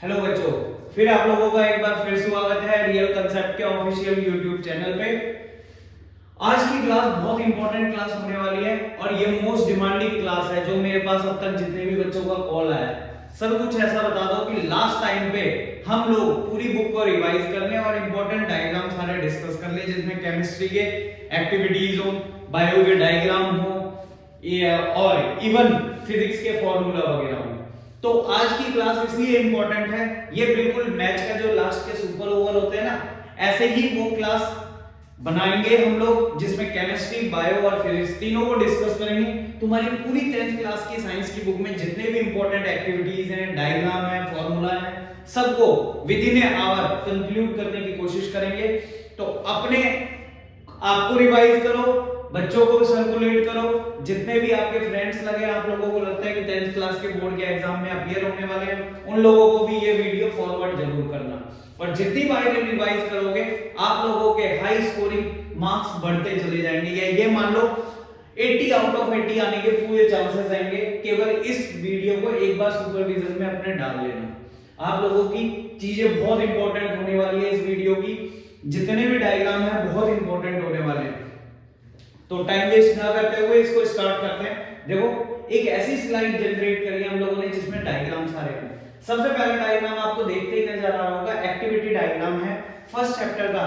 Hello बच्चों, फिर आप लोगों का एक बार फिर स्वागत है रियल कंसेप्ट के ऑफिशियल यूट्यूब चैनल पे। आज की क्लास बहुत इंपॉर्टेंट क्लास होने वाली है और ये मोस्ट डिमांडिंग क्लास है। जो मेरे पास अब तक जितने भी बच्चों का कॉल आया है, सब कुछ ऐसा बता दो कि लास्ट टाइम पे हम लोग पूरी बुक को रिवाइज कर लें और इंपॉर्टेंट डायग्राम सारे डिस्कस कर लें, जिसमें केमिस्ट्री के एक्टिविटीज हो, बायो के डायग्राम हो और इवन फिजिक्स के फॉर्मूला वगैरह हो। तो आज की क्लास इसलिए इंपॉर्टेंट है, ये बिल्कुल मैच का जो लास्ट के सुपर ओवर होते हैं ना, ऐसे ही वो क्लास बनाएंगे हम लोग, जिसमें केमिस्ट्री, बायो और फिजिक्स तीनों को डिस्कस करेंगे। तुम्हारी पूरी 10th क्लास की साइंस की बुक में जितने भी इंपॉर्टेंट एक्टिविटीज हैं, डायग्राम है, फॉर्मूला है, सबको within a hour conclude करने की कोशिश करेंगे। तो अपने आपको रिवाइज करो, बच्चों को भी सर्कुलेट करो, जितने भी आपके फ्रेंड्स लगे, आप लोगों को लगता है कि 10th क्लास के बोर्ड के एग्जाम में अपीयर होने वाले हैं, उन लोगों को भी ये वीडियो फॉरवर्ड जरूर करना। और जितनी बार रिवाइज करोगे, आप लोगों के हाई स्कोरिंग मार्क्स बढ़ते चले जाएंगे। ये मान लो 80 आउट ऑफ 80 आने के पूरे चांसेस आएंगे। केवल इस वीडियो को एक बार सुपरविजन में अपने डाल लेना। आप लोगों की चीजें बहुत इंपॉर्टेंट होने वाली है। इस वीडियो की जितने भी डायग्राम है बहुत इंपॉर्टेंट होने वाले हैं। तो टाइम वेस्ट ना करते हुए इसको स्टार्ट करते हैं। देखो, एक ऐसी स्लाइड जनरेट करी है हम लोगों ने जिसमें डायग्राम सारे हैं। सबसे पहला डायग्राम आपको देखते ही नजर आ रहा होगा, एक्टिविटी डायग्राम है फर्स्ट चैप्टर का,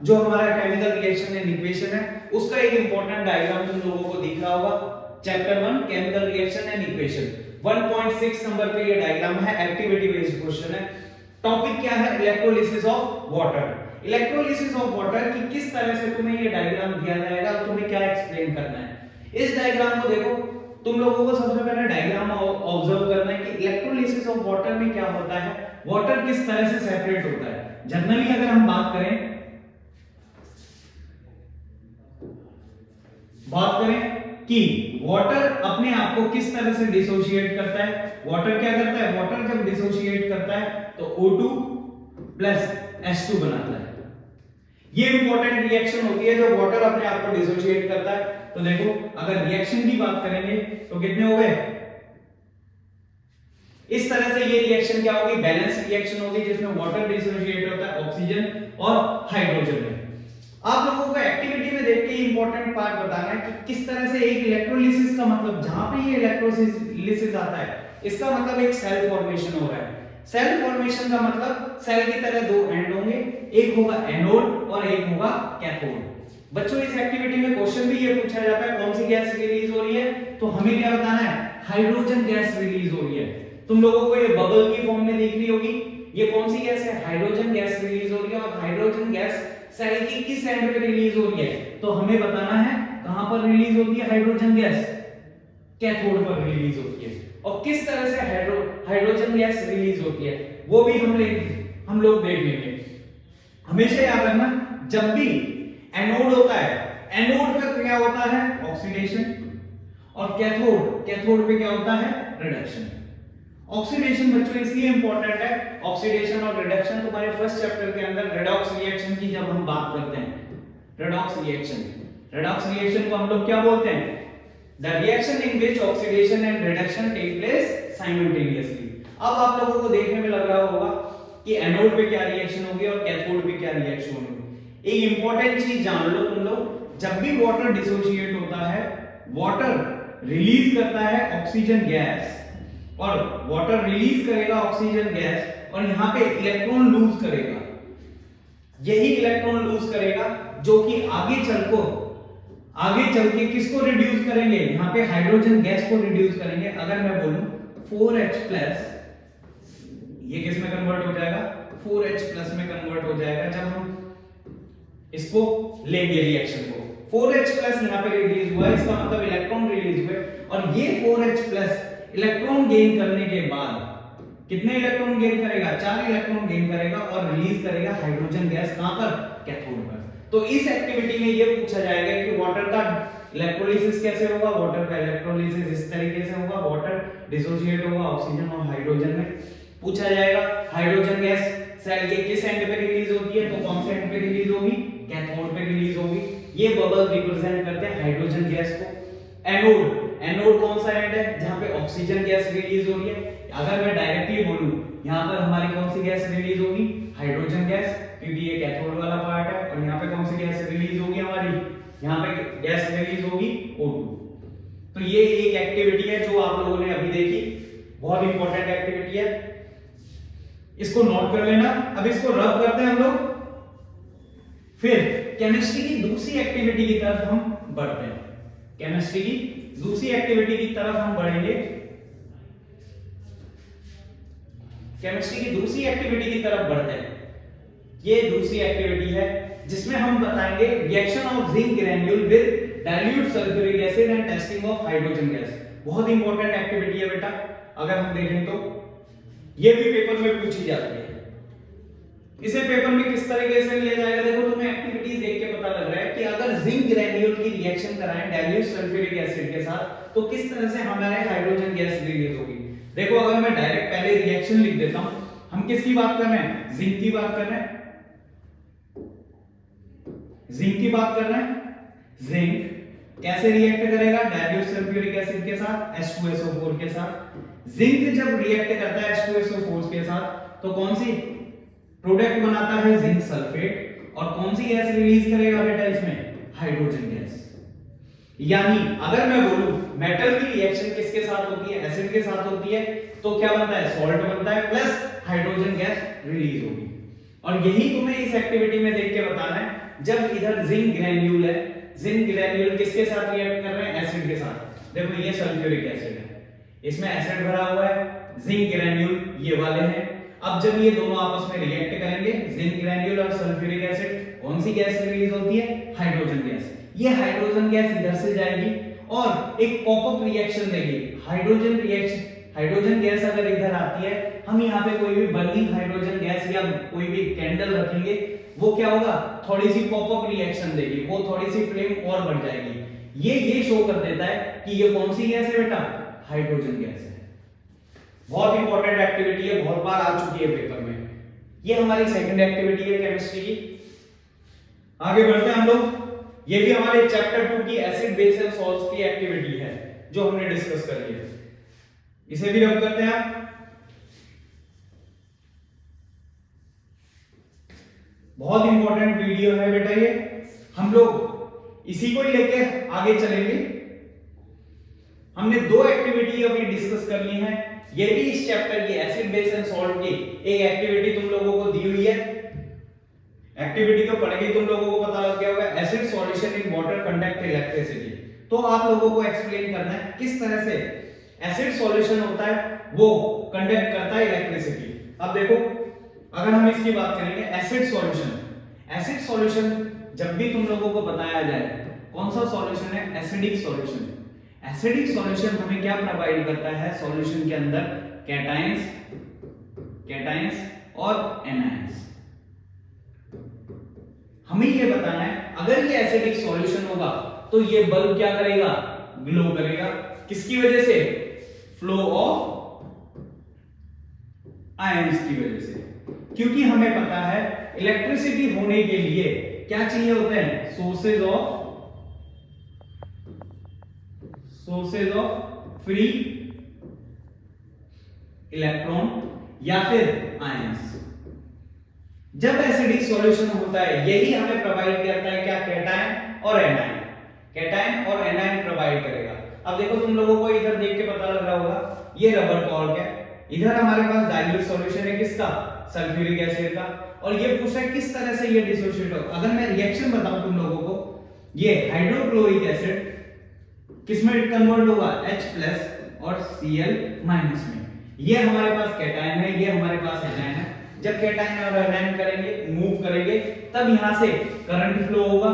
जो हमारा केमिकल रिएक्शन एंड इक्वेशन है, उसका एक इंपॉर्टेंट डायग्राम तुम लोगों को दिख रहा होगा। Chapter 1 chemical reaction and equation 1.6 number पे ये डायग्राम है। एक्टिविटी बेस्ड क्वेश्चन है। टॉपिक क्या है? Electrolysis of water. Electrolysis of water की किस तरह से तुम्हें ये डायग्राम दिया जाएगा, तुम्हें क्या एक्सप्लेन करना है। इस डायग्राम को देखो, तुम लोगों को सबसे पहले डायग्राम ऑब्जर्व करना है कि इलेक्ट्रोलिसिस ऑफ वाटर में क्या होता है, वाटर किस तरह से सेपरेट होता है। जनरली अगर हम बात करें कि वाटर अपने आप को किस तरह से डिसोशिएट करता है। वाटर क्या करता है? वाटर जब डिसोशिएट करता है तो O2 प्लस H2 बनाता है। ये इंपॉर्टेंट रिएक्शन होती है जो वाटर अपने आप को डिसोशिएट करता है। तो देखो, अगर रिएक्शन की बात करेंगे तो कितने हो गए? इस तरह से ये रिएक्शन क्या होगी? बैलेंस रिएक्शन होगी, जिसमें वाटर डिसोशिएट होता है ऑक्सीजन और हाइड्रोजन में। आप लोगों को एक्टिविटी में देख के इंपॉर्टेंट पार्ट बताना है कि किस तरह से एक इलेक्ट्रोलिसिस का मतलब, जहां पे ये इलेक्ट्रोलिसिस आता है, इसका मतलब एक सेल फॉर्मेशन हो रहा है। सेल फॉर्मेशन का मतलब सेल की तरह दो एंड होंगे, एक होगा एनोड और एक होगा कैथोड। बच्चों, इस एक्टिविटी में क्वेश्चन भी ये पूछा जाता है, कौन सी गैस रिलीज हो रही है, तो हमें क्या बताना है? हाइड्रोजन गैस रिलीज हो रही है। तुम लोगों को ये बबल की फॉर्म में दिख रही होगी, ये कौन सी गैस है? हाइड्रोजन गैस रिलीज हो रही है। और हाइड्रोजन गैस सेल की किस एंड पे रिलीज हो रही है, तो हमें बताना है कहां पर रिलीज होती है हाइड्रोजन गैस? कैथोड पर रिलीज होती है। और किस तरह से हाइड्रोजन गैस रिलीज होती है वो भी हम लोग देख लेंगे। हमेशा याद रखना, जब भी एनोड होता है, एनोड पे क्या होता है? ऑक्सीडेशन। और कैथोड पे क्या होता है? रिडक्शन। ऑक्सीडेशन बच्चों इसलिए इंपॉर्टेंट है, ऑक्सीडेशन और रिडक्शन तुम्हारे फर्स्ट चैप्टर के अंदर रेडॉक्स रिएक्शन की जब हम बात करते हैं, रेडॉक्स रिएक्शन को हम लोग क्या बोलते हैं? The reaction in which oxidation and reduction take place simultaneously। अब आप लोगों को देखने में लग रहा होगा कि एनोड पे क्या रिएक्शन होगी और कैथोड पे क्या रिएक्शन होगी। एक इंपॉर्टेंट चीज जान लो तुम लोग, जब भी वाटर डिसोशिएट होता है, वाटर रिलीज करता है ऑक्सीजन गैस, और वाटर रिलीज करेगा ऑक्सीजन गैस और यहाँ पे इलेक्ट्रॉन लूज करेगा। यही इलेक्ट्रॉन लूज करेगा जो कि आगे चल के किसको रिड्यूस करेंगे? यहाँ पे हाइड्रोजन गैस को रिड्यूस करेंगे। अगर मैं बोलूं 4H+, ये किस में कन्वर्ट हो जाएगा? 4H+ में कन्वर्ट हो जाएगा जब हम इसको लेंगे रिएक्शन को। 4H+ यहाँ पे रिलीज हुआ, इसका मतलब इलेक्ट्रॉन रिलीज हुए, और ये 4H+ इलेक्ट्रॉन गेन करने के बाद कितने इलेक्ट्रॉन गेन करेगा? 4 इलेक्ट्रॉन गेन करेगा और रिलीज करेगा हाइड्रोजन गैस। कहां पर? कैथोड पर। तो इस एक्टिविटी में ये पूछा जाएगा कि वाटर का इलेक्ट्रोलिसिस कैसे होगा। वाटर का इलेक्ट्रोलिसिस इस तरीके से होगा, वाटर डिसोशिएट होगा ऑक्सीजन और हाइड्रोजन में। पूछा जाएगा हाइड्रोजन गैस सेल के किस एंड पे रिलीज होती है, तो कौन से एंड पे रिलीज होगी? कैथोड पे रिलीज होगी। ये बबल रिप्रेजेंट करते हैं हाइड्रोजन गैस को। एनोड कौन सा एंड है? जहां पे ऑक्सीजन गैस रिलीज हो रही है। अगर मैं डायरेक्टली बोलूं यहाँ पर हमारी कौन सी गैस रिलीज होगी, हाइड्रोजन गैस, क्योंकि ये कैथोड वाला पार्ट है। और यहाँ पे कौन सी गैस रिलीज होगी हमारी, यहाँ पे गैस रिलीज होगी O2। तो ये एक एक्टिविटी है जो आप लोगों ने अभी देखी, बहुत इंपॉर्टेंट एक्टिविटी है, इसको नोट कर लेना। अब इसको रब करते हैं हम लोग, फिर केमिस्ट्री की दूसरी एक्टिविटी की तरफ हम बढ़ते हैं। केमिस्ट्री की दूसरी एक्टिविटी की तरफ हम बढ़ेंगे। केमिस्ट्री की दूसरी एक्टिविटी की तरफ बढ़ते हैं। ये दूसरी एक्टिविटी है जिसमें हम बताएंगे reaction of zinc granule with dilute sulphuric acid and testing of hydrogen gas. बहुत इंपॉर्टेंट एक्टिविटी है बेटा, अगर हम देखें तो ये भी पेपर में पूछी जाती है। इसे पेपर में किस तरीके से लिया जाएगा, देखो तुम्हें एक्टिविटीज देख के पता लग रहा है कि अगर जिंक ग्रैन्यूल की रिएक्शन कराएं डाइल्यूट सल्फ्यूरिक एसिड के साथ तो किस तरह से हमारे हाइड्रोजन गैस रिलीज होगी। देखो अगर मैं डायरेक्ट पहले रिएक्शन लिख देता हूं, हम किसकी बात कर रहे हैं, जिंक की बात कर रहे हैं, जिंक की बात कर रहे हैं। जिंक कैसे रिएक्ट करेगा डाइल्यूट सल्फ्यूरिक एसिड के साथ, H2SO4 के साथ। जिंक जब रिएक्ट करता है H2SO4 के साथ तो कौन सी प्रोडक्ट बनाता है, जिंक सल्फेट। और कौन सी गैस रिलीज करेगा बेटा इसमें, हाइड्रोजन गैस। यानी अगर मैं बोलूं मेटल की रिएक्शन किसके साथ होती है, एसिड के साथ होती है, तो क्या बनता है, सॉल्ट बनता है प्लस हाइड्रोजन गैस रिलीज होगी। और यही तुम्हें इस एक्टिविटी में देख के बताना है, जब इधर जिंक ग्रैन्यूल है, जिंक ग्रैन्यूल किसके साथ रिएक्ट कर रहे हैं, एसिड के साथ। देखो ये सल्फ्यूरिक एसिड है, इसमें एसिड भरा हुआ है, जिंक ग्रैन्यूल ये वाले हैं। अब जब ये दोनों आपस में रिएक्ट करेंगे, जिंक ग्रैन्यूल और सल्फ्यूरिक एसिड, कौन सी गैस रिलीज होती है, हाइड्रोजन गैस। ये हाइड्रोजन गैस इधर से जाएगी और एक पॉपअप रिएक्शन देगी, हाइड्रोजन रिएक्शन। हाइड्रोजन गैस अगर इधर आती है, हम यहाँ पे कोई भी बर्निंग हाइड्रोजन गैस या कोई भी कैंडल रखेंगे, वो क्या होगा, थोड़ी सी पॉपअप रिएक्शन देगी, वो थोड़ी सी फ्लेम और बढ़ जाएगी। ये शो कर देता है कि ये कौन सी गैस है बेटा, हाइड्रोजन गैस है। बहुत इंपॉर्टेंट एक्टिविटी है, बहुत बार आ चुकी है पेपर में। ये हमारी सेकंड एक्टिविटी है केमिस्ट्री की। आगे बढ़ते हैं हम लोग। ये भी हमारे चैप्टर 2 की एसिड बेस एंड सॉल्ट्स की एक्टिविटी है जो हमने डिस्कस कर लिया। इसे भी रब करते हैं आप। बहुत इंपॉर्टेंट वीडियो है बेटा ये, हम लोग इसी को ही लेके आगे चलेंगे। हमने दो एक्टिविटी अभी डिस्कस कर ली है। ये भी इस चैप्टर की एसिड बेस एंड सॉल्ट की एक एक्टिविटी तुम लोगों को दी हुई है। एक्टिविटी तो पढ़ के तुम लोगों को पता लग गया होगा, acid solution in water conduct electricity. तो आप लोगों को एक्सप्लेन करना है किस तरह से एसिड सॉल्यूशन होता है, वो कंडक्ट करता है इलेक्ट्रिसिटी। अब देखो अगर हम इसकी बात करेंगे एसिड सॉल्यूशन, एसिड सॉल्यूशन जब भी तुम लोगों को बताया जाए कौन सा सॉल्यूशन है, एसिडिक सॉल्यूशन। एसिडिक सॉल्यूशन हमें क्या प्रोवाइड करता है, सॉल्यूशन के अंदर कैटायंस, कैटायंस और एनायंस। हमें ये बताना है अगर ये एसिडिक सॉल्यूशन होगा तो ये बल्ब क्या करेगा, ग्लो करेगा। किसकी वजह से, फ्लो ऑफ आयंस की वजह से। क्योंकि हमें पता है इलेक्ट्रिसिटी होने के लिए क्या चाहिए होते हैं, सोर्सेज ऑफ फ्री इलेक्ट्रॉन या फिर आयंस। जब एसिडिक सॉल्यूशन होता है यही हमें प्रोवाइड करता है क्या, कैटायन और एनायन। कैटायन और एनायन प्रोवाइड करेगा। अब देखो तुम लोगों को इधर देख के पता लग रहा होगा, ये रबर कॉर्क है, इधर हमारे पास डाइल्यूट सॉल्यूशन है किसका, सल्फ्यूरिक एसिड का। और ये पूछा है किस तरह से ये डिसोसिएट होगा। अगर मैं रिएक्शन बताऊं तुम लोगों को, ये हाइड्रोक्लोरिक एसिड किसमें कन्वर्ट होगा, H+ और Cl- में। ये हमारे पास कैटायन है, ये हमारे पास एनायन है। जब कैटायन और एनायन करेंगे, मूव करेंगे, तब यहां से करंट फ्लो होगा,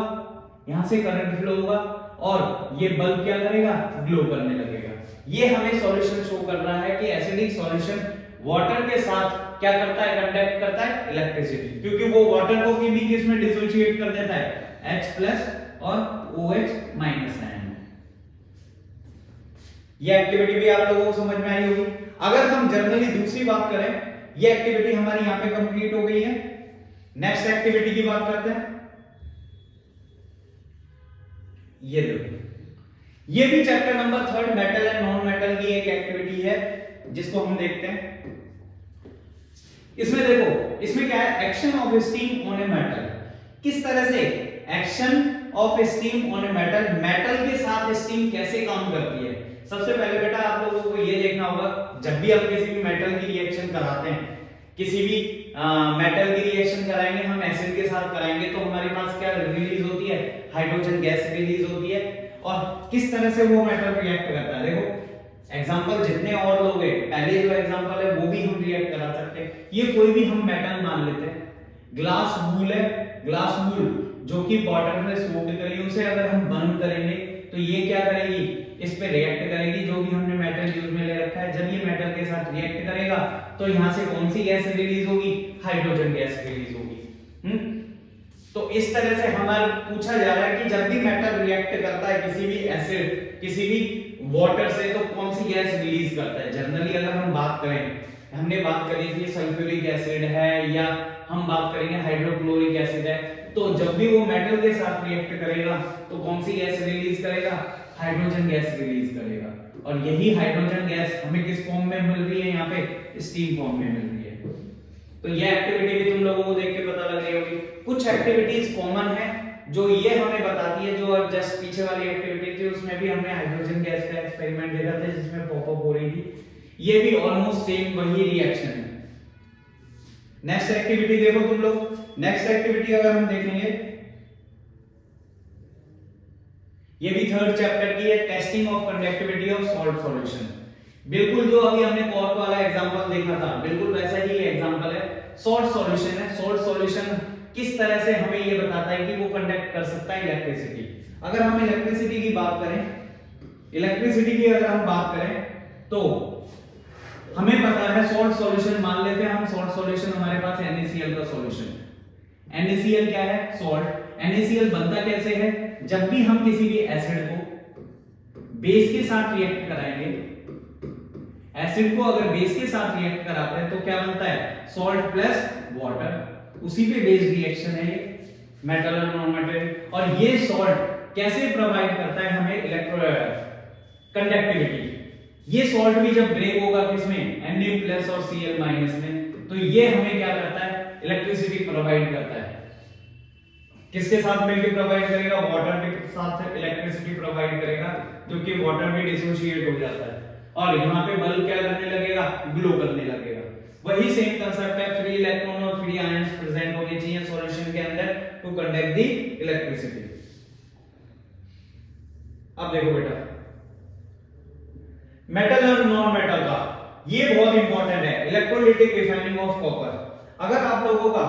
यहां से करंट फ्लो होगा और ये बल्ब क्या करेगा, ग्लो करने लगेगा। ये हमें सॉल्यूशन शो कर रहा है कि एसिडिक सॉल्यूशन वाटर के साथ क्या करता है, कंडक्ट करता है इलेक्ट्रिसिटी। क्योंकि वो वाटर को भी किसमें डिसोसिएट कर देता है, H+ और OH- आयन। ये एक्टिविटी भी आप लोगों को समझ में आई होगी। अगर हम जनरली दूसरी बात करें, ये एक्टिविटी हमारी यहां पे कंप्लीट हो गई है। नेक्स्ट एक्टिविटी की बात करते हैं। ये देखो, ये भी chapter number 3 metal and non metal की एक एक्टिविटी है जिसको हम देखते हैं। इसमें देखो, इसमें क्या है, action of steam on a metal. किस तरह से action of steam on a metal, metal के साथ स्टीम कैसे काम करती है। सबसे पहले बेटा आप लोगों को ये देखना होगा, जब भी आप किसी भी मेटल की रिएक्शन कराते हैं, किसी भी मेटल की रिएक्शन कराएंगे हम एसिड के साथ कराएंगे, तो हमारे पास क्या रिलीज होती है, हाइड्रोजन गैस रिलीज होती है। और किस तरह से वो मेटल रिएक्ट करता है, देखो एग्जांपल जितने और लोग हैं, पहले जो एग्जांपल है वो भी हम रिएक्ट करा सकते हैं। ये कोई भी हम मेटल मान लेते हैं, ग्लास वूल है, ग्लास वूल जो कि वाटर में सोक करेगी, उसे अगर हम बर्न करेंगे तो ये क्या करेगी, इस पे रिएक्ट करेगी, जो भी हमने मेटल यूज में ले रखा है। जब ये मेटल के साथ रिएक्ट करेगा तो यहाँ से कौन सी गैस रिलीज होगी, हाइड्रोजन गैस रिलीज होगी। तो इस तरह से हमारा पूछा जा रहा है कि जब भी मेटल रिएक्ट करता है किसी भी एसिड, किसी भी वाटर से, तो कौन सी गैस रिलीज करता है। जनरली अगर हम बात करें, हमने बात करी थी सल्फ्यूरिक एसिड है, या हम बात करेंगे हाइड्रोक्लोरिक एसिड है, तो जब भी वो मेटल के साथ रिएक्ट करेगा तो कौन सी गैस रिलीज करेगा, हाइड्रोजन गैस रिलीज करेगा। और यही हाइड्रोजन गैस हमें किस फॉर्म में मिल रही है, यहाँ पे स्टीम फॉर्म में मिल रही है। तो ये एक्टिविटी भी तुम लोगों को देख के पता लग रही होगी। कुछ एक्टिविटीज कॉमन है जो ये हमें बताती है, जो जस्ट पीछे वाली एक्टिविटी थी उसमें भी हमने हाइड्रोजन गैस का एक्सपेरिमेंट देखा था जिसमें पॉप अप हो रही थी। ये भी ऑलमोस्ट सेम वही रिएक्शन है। नेक्स्ट एक्टिविटी देखो तुम लोग, नेक्स्ट एक्टिविटी अगर हम देखेंगे, ये भी थर्ड चैप्टर की है, testing of conductivity of salt solution. बिल्कुल जो अभी हमने कॉर्क वाला एग्जांपल देखा था, बिल्कुल वैसा ही एग्जांपल है, सॉल्ट सॉल्यूशन है। सॉल्ट सॉल्यूशन किस तरह से हमें ये बताता है कि वो कंडक्ट कर सकता है इलेक्ट्रिसिटी। अगर हम इलेक्ट्रिसिटी की बात करें, इलेक्ट्रिसिटी की अगर हम बात करें तो हमें पता है सॉल्ट सॉल्यूशन मान लेते हैं हम, सॉल्ट सॉल्यूशन हमारे पास NaCl का सॉल्यूशन। NaCl क्या है, सॉल्ट। NaCl बनता कैसे है, जब भी हम किसी भी एसिड को बेस के साथ रिएक्ट कराएंगे, एसिड को अगर बेस के साथ रिएक्ट कराते हैं तो क्या बनता है, सॉल्ट प्लस वाटर, उसी पे बेस्ड रिएक्शन है ये, मेटल और नॉन मेटल। और ये सॉल्ट कैसे प्रोवाइड करता है हमें इलेक्ट्रो कंडक्टिविटी। ये सॉल्ट भी जब ब्रेक होगा किसमें, Na+ और Cl- में, तो ये हमें क्या करता है, इलेक्ट्रिसिटी प्रोवाइड करता है। किसके साथ मिलकर प्रोवाइड करेगा, वाटर के साथ इलेक्ट्रिसिटी प्रोवाइड करेगा, जो कि वाटर में डिसोसिएट हो जाता है और यहाँ पे बल्ब क्या करने लगेगा, ग्लो करने लगेगा। वही सेम कंसेप्ट है, फ्री इलेक्ट्रॉन और फ्री आयंस प्रेजेंट होने चाहिए सॉल्यूशन के अंदर टू कंडक्ट द इलेक्ट्रिसिटी। अब देखो बेटा, मेटल और नॉन मेटल का ये बहुत इंपॉर्टेंट है, इलेक्ट्रोलिटिक रिफाइनिंग ऑफ कॉपर। अगर आप लोगों का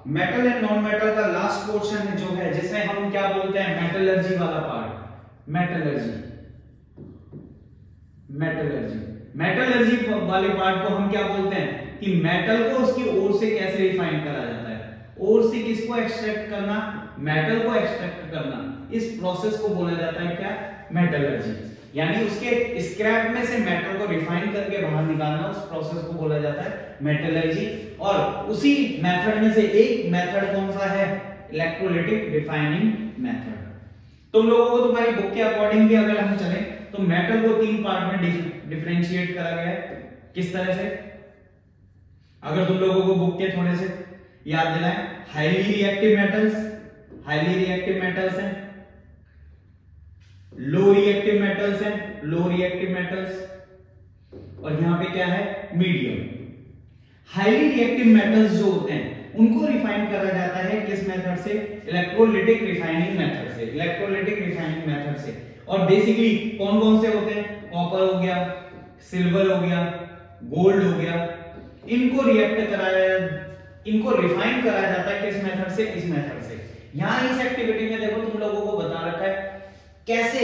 मेटल एंड नॉन मेटल का लास्ट पोर्शन जो है, जिसे हम क्या बोलते हैं, मेटलर्जी वाला पार्ट, मेटलर्जी मेटलर्जी वाले पार्ट को हम क्या बोलते हैं कि मेटल को उसकी ओर से कैसे रिफाइन करा जाता है। ओर से किसको एक्सट्रैक्ट करना, मेटल को एक्सट्रैक्ट करना, इस प्रोसेस को बोला जाता है क्या, मेटलर्जी। यानी उसके स्क्रैप में से मेटल को रिफाइन करके बाहर निकालना, उस प्रोसेस को बोला जाता है मेटलर्जी। और उसी मेथड में से एक मेथड कौन सा है, इलेक्ट्रोलिटिक रिफाइनिंग मेथड। तुम लोगों को तुम्हारी बुक के अकॉर्डिंग भी अगर हम चलें तो मेटल को 3 पार्ट में डिफरेंशिएट करा गया है। किस तरह से, अगर तुम लोगों को बुक के थोड़े से याद दिलाएं, हाईली रिएक्टिव मेटल्स हैं, लो रिएक्टिव मेटल्स, और यहां पे क्या है, मीडियम। हाईली रिएक्टिव मेटल्स जो होते हैं उनको रिफाइन करा जाता है किस मेथड से, इलेक्ट्रोलिटिक रिफाइनिंग मेथड से। और बेसिकली कौन कौन से होते हैं, कॉपर हो गया, सिल्वर हो गया, गोल्ड हो गया, इनको रिफाइन करा जाता है किस मेथड से, इस मेथड से। यहां इस एक्टिविटी में देखो तुम लोगों को बता रखा है कैसे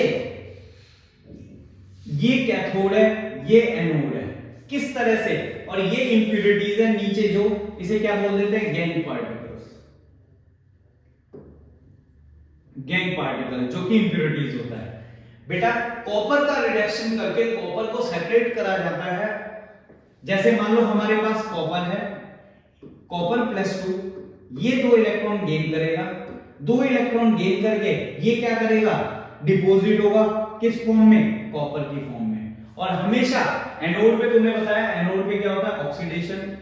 ये कैथोड है, ये एनोड है, किस तरह से। और ये इंप्यूरिटीज है नीचे, जो इसे क्या बोल देते हैं, गैंग पार्टिकल, जो कि इंप्यूरिटीज होता है। बेटा कॉपर का रिडक्शन करके कॉपर को सेपरेट करा जाता है। जैसे मान लो हमारे पास कॉपर है, कॉपर +2, ये 2 इलेक्ट्रॉन गेन करेगा, 2 इलेक्ट्रॉन गेन करके ये क्या करेगा, डिपॉजिट होगा किस फॉर्म में, कॉपर की फॉर्म में। और हमेशा एनोड पे तुमने बताया, एनोड पे क्या होता है, ऑक्सीडेशन,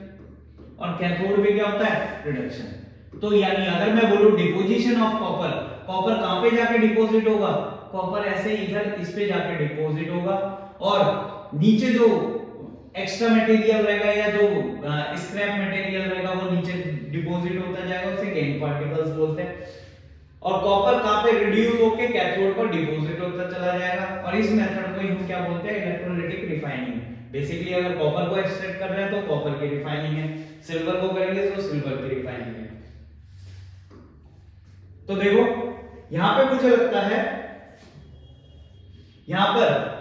और कैथोड पे क्या होता है, रिडक्शन। तो यानी अगर मैं बोलूं डिपोजिशन ऑफ कॉपर, कॉपर कहां पे जाके डिपॉजिट होगा, कॉपर ऐसे इधर इस पे जाके डिपॉजिट होगा, और नीचे जो एक्स्ट्रा मटेरियल रहेगा या जो स्क्रैप मटेरियल रहेगा वो नीचे डिपॉजिट होता जाएगा, उसे गेन पार्टिकल्स बोलते हैं। और कॉपर कहां पे रिड्यूस होके कैथोड पर डिपॉजिट होता चला जाएगा, और इस मेथड को हम क्या बोलते हैं, इलेक्ट्रोलाइटिक रिफाइनिंग। बेसिकली अगर कॉपर को एक्सट्रैक्ट कर रहे हैं तो कॉपर की रिफाइनिंग है, सिल्वर को करेंगे तो सिल्वर की रिफाइनिंग है। तो देखो यहां पे मुझे लगता है यहां पर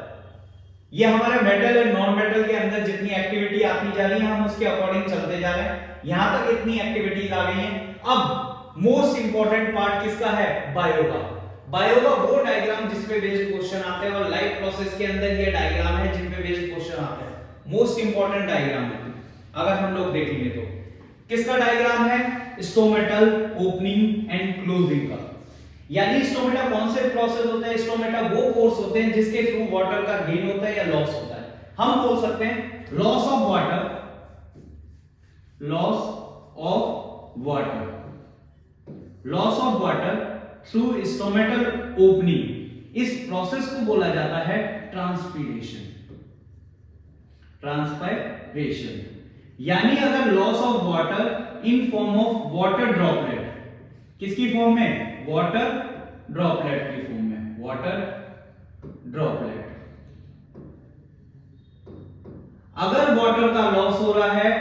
ये हमारे मेटल और नॉन मेटल के अंदर जितनी एक्टिविटी आती जा रही है हम उसके अकॉर्डिंग चलते जा रहे हैं। यहां तक इतनी एक्टिविटीज आ गई हैं। अब मोस्ट इंपॉर्टेंट पार्ट किसका है, बायो का। बायो का वो डायग्राम जिस पे बेस्ड क्वेश्चन आते हैं, और लाइफ प्रोसेस के अंदर ये डायग्राम है जिन पे बेस्ड क्वेश्चन आते हैं। मोस्ट इंपॉर्टेंट डायग्राम है अगर हम लोग देखेंगे तो। किसका डायग्राम है, स्टोमेटल ओपनिंग एंड क्लोजिंग का। यानी स्टोमेटा कौन से प्रोसेस होता है, स्टोमेटा वो कोर्स होते हैं जिसके थ्रू वाटर का गेन होता है या लॉस होता है। हम बोल सकते हैं loss of water, loss of water, loss of water through stomatal opening. इस प्रोसेस को बोला जाता है ट्रांसपीरेशन, ट्रांसपायरेशन। यानी अगर loss of water in form of water droplet, किसकी फॉर्म में, वाटर ड्रॉपलेट की फॉर्म में, वाटर ड्रॉपलेट। अगर वाटर का लॉस हो रहा है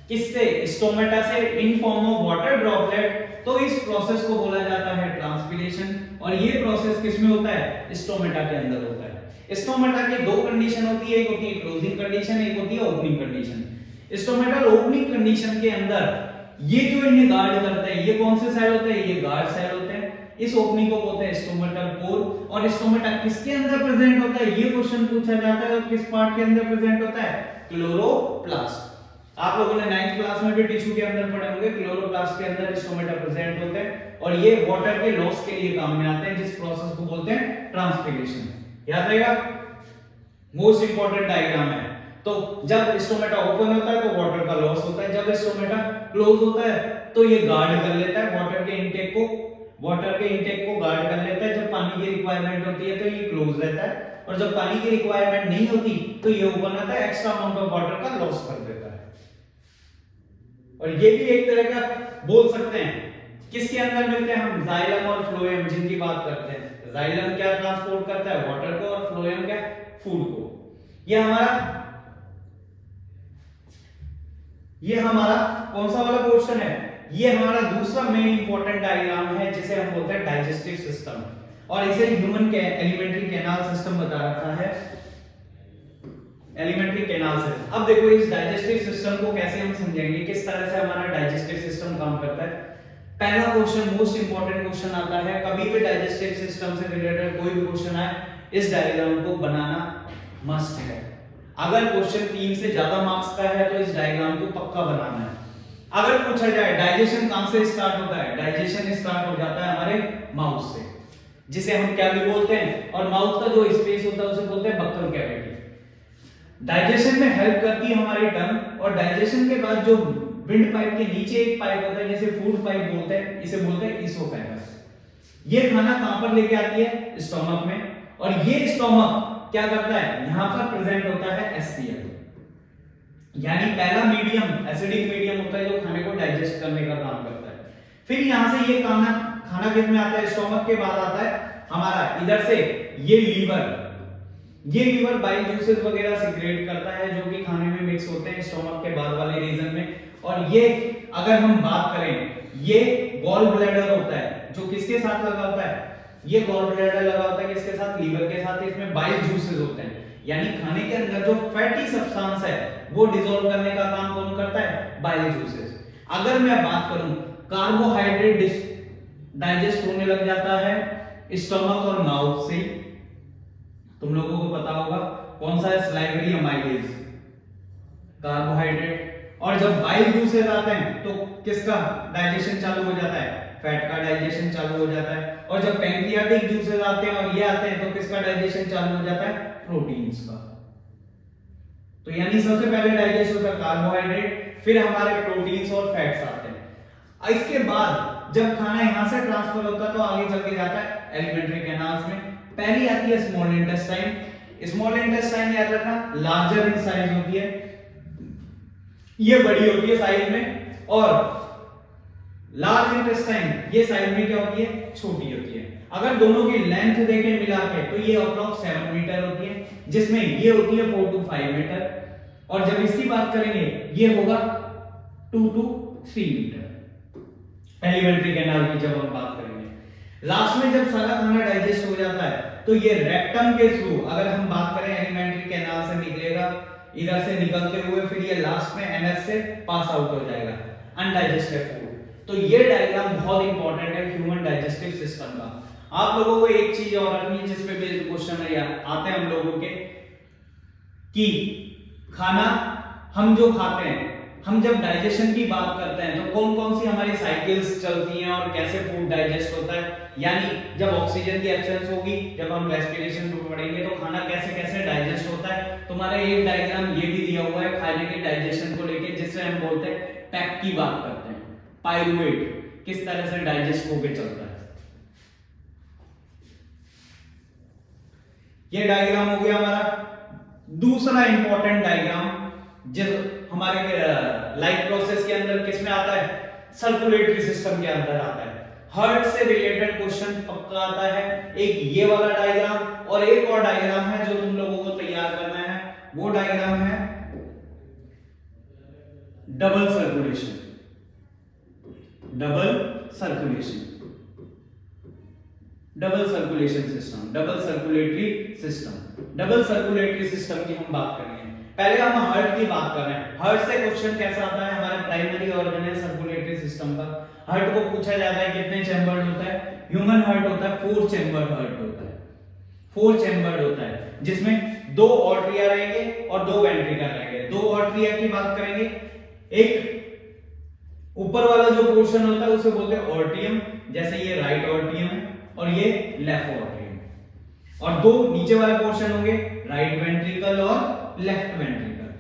किससे, स्टोमेटा से, in form of water droplet, तो इस प्रोसेस को बोला जाता है ट्रांसपीरेशन। और ये प्रोसेस किसमें होता है, स्टोमेटा के अंदर होता है। स्टोमेटा की दो कंडीशन होती है, एक होती है क्लोजिंग कंडीशन, एक होती है opening condition. Stomatal opening condition के अंदर ये जो इन्हें गार्ड करते हैं, ये कौन से सेल होते हैं, ये गार्ड सेल होते हैं। इस ओपनिंग को बोलते हैं स्टोमेटल पोर। और स्टोमेटा किसके अंदर प्रेजेंट होता है, ये क्वेश्चन पूछा जाता है, किस पार्ट के अंदर प्रेजेंट होता है, क्लोरोप्लास्ट। आप लोगों ने 9th क्लास में भी टिश्यू के अंदर पढ़े होंगे, क्लोरोप्लास्ट के अंदर स्टोमेटा प्रेजेंट होते हैं, और ये वाटर के लॉस के लिए काम में आते हैं, जिस प्रोसेस को बोलते हैं ट्रांसपीरेशन। याद रहेगा, मोस्ट इंपॉर्टेंट डायग्राम है। तो जब स्टोमेटा ओपन होता है तो वाटर का लॉस होता है, जब स्टोमेटा क्लोज होता है तो ये गार्ड कर लेता है वाटर के इनटेक को, वाटर के इनटेक को गार्ड कर लेता है। जब पानी की रिक्वायरमेंट होती है तो ये क्लोज रहता है, और जब पानी की रिक्वायरमेंट नहीं होती तो ये ओपन रहता है, एक्स्ट्रा अमाउंट ऑफ वाटर का लॉस कर देता है। और ये भी एक तरह का बोल सकते हैं, किसके अंदर मिलते हैं हम, जाइलम और फ्लोएम जिनकी बात करते हैं। जाइलम क्या ट्रांसपोर्ट करता है, वाटर को, और फ्लोएम क्या, फूड को। ये हमारा कौन सा वाला क्वेश्चन है, ये हमारा दूसरा मेन इंपॉर्टेंट डायग्राम है जिसे हम बोलते हैं डाइजेस्टिव सिस्टम, और इसे ह्यूमन के एलिमेंट्री कैनाल सिस्टम बता रखा है, एलिमेंट्री कैनाल सिस्टम। अब देखो इस डाइजेस्टिव सिस्टम को कैसे हम समझेंगे, किस तरह से हमारा डाइजेस्टिव सिस्टम काम करता है। पहला क्वेश्चन मोस्ट इंपॉर्टेंट क्वेश्चन आता है, कभी भी डाइजेस्टिव सिस्टम से रिलेटेड कोई भी क्वेश्चन आए, इस डायग्राम को बनाना मस्ट है। अगर क्वेश्चन 3 से ज्यादा मार्क्स का है तो इस डायग्राम को पक्का बनाना है। अगर पूछा जाए डाइजेशन कहां से स्टार्ट होता है, डाइजेशन स्टार्ट हो जाता है हमारे माउथ से, जिसे हम क्या भी बोलते हैं, और माउथ का जो स्पेस होता है उसे बोलते हैं बक्कल कैविटी। डाइजेशन में हेल्प करती है हमारी टंग, और डाइजेशन के बाद जो विंड पाइप के नीचे एक पाइप होता है जिसे फूड पाइप बोलते हैं, इसे बोलते हैं इसोफेगस। ये खाना कहां पर लेके आती है, स्टमक में, और ये स्टमक क्या करता है, यहां पर प्रेजेंट होता है HCl, यानी पहला मीडियम एसिडिक मीडियम होता है जो खाने को डाइजेस्ट करने का काम करता है। फिर यहां से ये खाना किस में आता है, स्टमक के बाद आता है हमारा इधर से ये लीवर बाइल जूसेस वगैरह सीक्रेट करता है जो कि खाने में मिक्स होते हैं स्टमक के बाद वाले रीजन में। और ये अगर हम बात करें, ये गॉल ब्लैडर होता है जो किसके साथ लगा होता है, ये गॉल ब्लैडर लगा होता है किसके साथ, लीवर के साथ। इसमें बाइल जूसेस होते हैं, यानी खाने के अंदर जो फैटी सब्सटेंस है वो डिसॉल्व करने का काम कौन करता है, बाइल जूसेस। अगर मैं बात करूं कार्बोहाइड्रेट डाइजेस्ट होने लग जाता है स्टमक और माउथ से, तुम लोगों को पता होगा कौन सा है, सलाइवरी अमाइलेज, कार्बोहाइड्रेट। और जब बाइल जूसेस आते हैं तो किसका डाइजेशन चालू हो जाता है, फैट का डाइजेशन चालू हो जाता है। और जब पैंक्रियाटिक जूसेस आते हैं और ये आते हैं तो किसका डाइजेशन चालू हो जाता है, प्रोटीन्स का। तो यानी सबसे पहले डाइजेस्ट होता है कार्बोहाइड्रेट, फिर हमारे प्रोटीन्स और फैट्स आते हैं। इसके बाद जब खाना यहां से ट्रांसफर होता है तो आगे चल के जाता है एलिमेंट्री कैनाल्स में। पहली आती है स्मॉल इंटेस्टाइन। स्मॉल इंटेस्टाइन याद रखना लार्जर इन साइज होती है, ये बड़ी होती है साइज में, और लार्ज इंटेस्टाइन ये साइज में क्या होती है, छोटी होती है। अगर दोनों की लेंथ देखें मिला के तो ये अप्रॉक्स 7 मीटर होती है, जिसमें ये होती है 4 to 5 मीटर, और जब इसकी बात करेंगे ये होगा 2 to 3 मीटर एलिमेंट्री कैनाल की जब हम बात करेंगे। लास्ट में जब सारा खाना डाइजेस्ट हो जाता है तो ये रेक्टम के थ्रू, अगर हम बात करें एलिमेंट्री कैनाल से निकलेगा, इधर से निकलते हुए फिर ये लास्ट में एनएस से पास आउट हो जाएगा अनडाइजेस्टेड फूड। तो ये डायग्राम बहुत इंपॉर्टेंट है ह्यूमन डाइजेस्टिव सिस्टम का। आप लोगों को एक चीज और रखनी है जिसपे बेस्ड क्वेश्चन आते हैं हम लोगों के, कि खाना हम जो खाते हैं, हम जब डाइजेशन की बात करते हैं तो कौन कौन सी हमारी साइकिल्स चलती हैं और कैसे फूड डाइजेस्ट होता है। यानी जब ऑक्सीजन की एब्सेंस होगी, जब हम रेस्पिरेशन पे पढ़ेंगे तो खाना कैसे कैसे डाइजेस्ट होता है। तुम्हारा एक डायग्राम ये भी दिया हुआ है खाने के डाइजेशन को लेके, जिससे हम बोलते हैं पैप की बात करते हैं, पाइरुवेट किस तरह से डाइजेस्ट होके चलता है। ये डायग्राम हो गया हमारा दूसरा इंपॉर्टेंट डायग्राम, जो हमारे लाइफ प्रोसेस के अंदर किसमें आता है, सर्कुलेटरी सिस्टम के अंदर आता है। हार्ट से रिलेटेड क्वेश्चन पक्का आता है। एक ये वाला डायग्राम और एक और डायग्राम है जो तुम लोगों को तैयार करना है, वो डायग्राम है double circulation. Double circulation, double circulation system, double circulatory system. Double circulatory system की हम बात करेंगे। पहले हम हार्ट की बात कर रहे हैं। हार्ट से क्वेश्चन कैसा आता है, हमारा प्राइमरी ऑर्गन है सर्कुलेटरी सिस्टम का। हार्ट को पूछा जाता है कितने चैम्बर्ड होता है, ह्यूमन हार्ट होता है 4 चैम्बर्ड हार्ट होता है, 4 चैम्बर्ड होता है, जिसमें 2 आर्टरिया रहेंगे और 2 वेंट्रिकल रहेंगे। 2 आर्टरिया की बात करेंगे, एक ऊपर वाला जो पोर्शन होता है उसे बोलते हैं ऑर्टियम, जैसे ये राइट ऑर्टियम है और ये लेफ्ट ऑर्टियम, और 2 नीचे वाले पोर्शन होंगे राइट वेंट्रिकल और लेफ्ट वेंट्रिकल।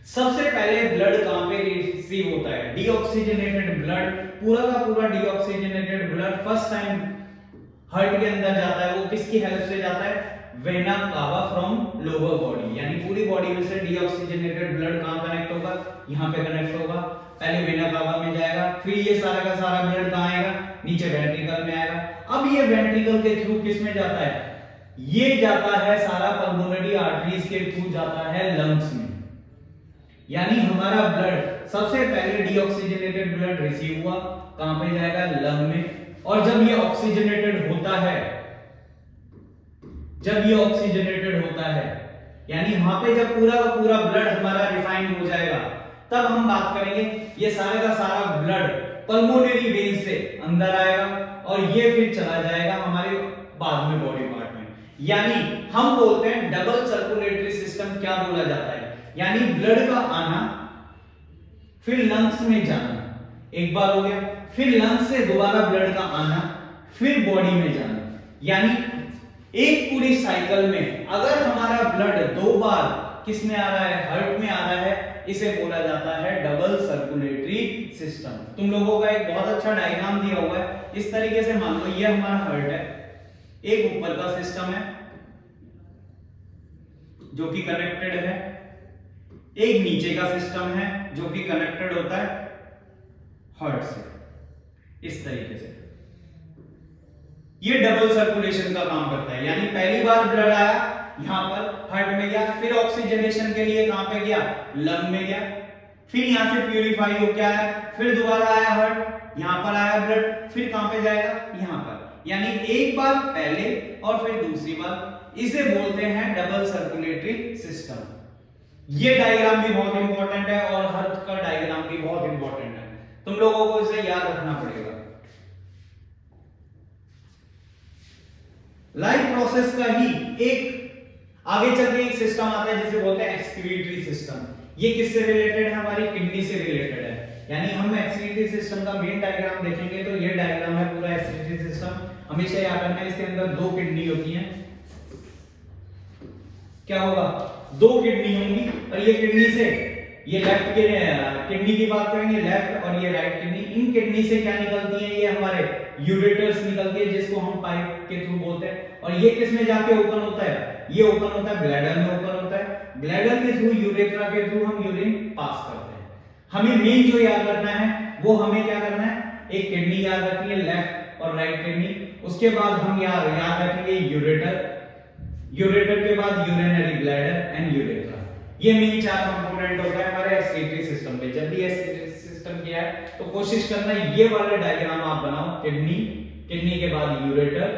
सबसे पहले ब्लड कहां पे रिसीव होता है, डीऑक्सीजनेटेड ब्लड, पूरा का पूरा deoxygenated blood first time heart के अंदर जाता है। वो किसकी हेल्प से जाता है, vena cava from lower body, यानी पूरी बॉडी में से डीऑक्सीजनेटेड ब्लड कहां कनेक्ट होगा, यहां पे कनेक्ट होगा। पहले वेना कावा में जाएगा, फिर ये सारा का सारा ब्लड कहां आएगा, नीचे वेंट्रिकल में आएगा। अब ये वेंट्रिकल के थ्रू किस में जाता है, ये जाता है सारा पल्मोनरी आर्टरीज के थ्रू जाता है लंग्स में। यानी हमारा ब्लड सबसे पहले डीऑक्सीजनेटेड ब्लड रिसीव हुआ, कहां पे जाएगा, लंग में। और जब ये ऑक्सीजनेटेड होता है, जब ये ऑक्सीजनेटेड होता है, यानी वहां पे जब पूरा का पूरा ब्लड हमारा रिफाइन हो जाएगा, तब हम बात करेंगे ये सारे का सारा ब्लड पल्मोनरी वेन से अंदर आएगा और ये फिर चला जाएगा हमारे बाद में बॉडी पार्ट में। यानी हम बोलते हैं डबल सर्कुलेटरी सिस्टम क्या बोला जाता है, यानी ब्लड का आना फिर लंग्स में जाना, एक बार हो गया, फिर लंग्स से दोबारा ब्लड का आना, फिर बॉडी में जाना। यानी एक पूरी साइकिल में अगर हमारा ब्लड 2 बार किस में आ रहा है, हार्ट में आ रहा है, इसे बोला जाता है डबल सर्कुलेटरी सिस्टम। तुम लोगों का एक बहुत अच्छा डायग्राम दिया हुआ है, इस तरीके से मान लो ये हमारा हार्ट है, एक ऊपर का सिस्टम है जो कि कनेक्टेड है, एक नीचे का सिस्टम है जो कि कनेक्टेड होता है हार्ट से, इस तरीके से। ये डबल सर्कुलेशन का काम करता है। यानी पहली बार ब्लड आया यहां पर हार्ट में गया, फिर ऑक्सीजनेशन के लिए कहां पे गया, लंग में गया, फिर यहां से प्यूरिफाई हो गया है, फिर दोबारा आया हार्ट, यहां पर आया ब्लड, फिर कहां पे जाएगा, यहां पर। यानी एक बार पहले और फिर दूसरी बार, इसे बोलते हैं डबल सर्कुलेटरी सिस्टम। ये डायग्राम भी बहुत इंपॉर्टेंट है और हार्ट का डायग्राम भी बहुत इंपॉर्टेंट है, तुम लोगों को इसे याद रखना पड़ेगा। लाइफ प्रोसेस का ही एक आगे चल के एक सिस्टम आता है जिसे बोलते हैं एक्सक्रीटरी सिस्टम। ये किससे रिलेटेड है, हमारी किडनी से रिलेटेड है। यानी हम एक्सक्रीटरी सिस्टम का मेन डायग्राम देखेंगे तो ये डायग्राम है पूरा एक्सक्रीटरी सिस्टम। हमेशा याद रखना इसके अंदर 2 किडनी होती हैं, क्या होगा, 2 किडनी होंगी और ये किडनी से ये लेफ्ट के किडनी की बात करेंगे, लेफ्ट और ये राइट किडनी, इन किडनी से क्या निकलती है, ये हमारे यूरेटर्स निकलती है जिसको हम पाइप के थ्रू बोलते हैं। और ये किस में जाके ओपन होता है, ये ओपन होता है ब्लैडर में ओपन होता है। ब्लैडर के थ्रू यूरेथ्रा के थ्रू हम यूरिन पास करते हैं। हमें मेन जो याद रखना है वो हमें क्या करना है, एक किडनी याद रखनी है, लेफ्ट और राइट किडनी। उसके बाद हम याद रखेंगे यूरेटर, यूरेटर के बाद यूरिनरी ब्लैडर एंड यूरेथ्रा। ये मेन 4 कंपोनेंट होता है हमारे एक्सक्रीटरी सिस्टम पे। जब भी एक्सक्रीटरी सिस्टम किया है तो कोशिश करना ये वाला डायग्राम आप बनाओ, किडनी, किडनी के बाद यूरेटर,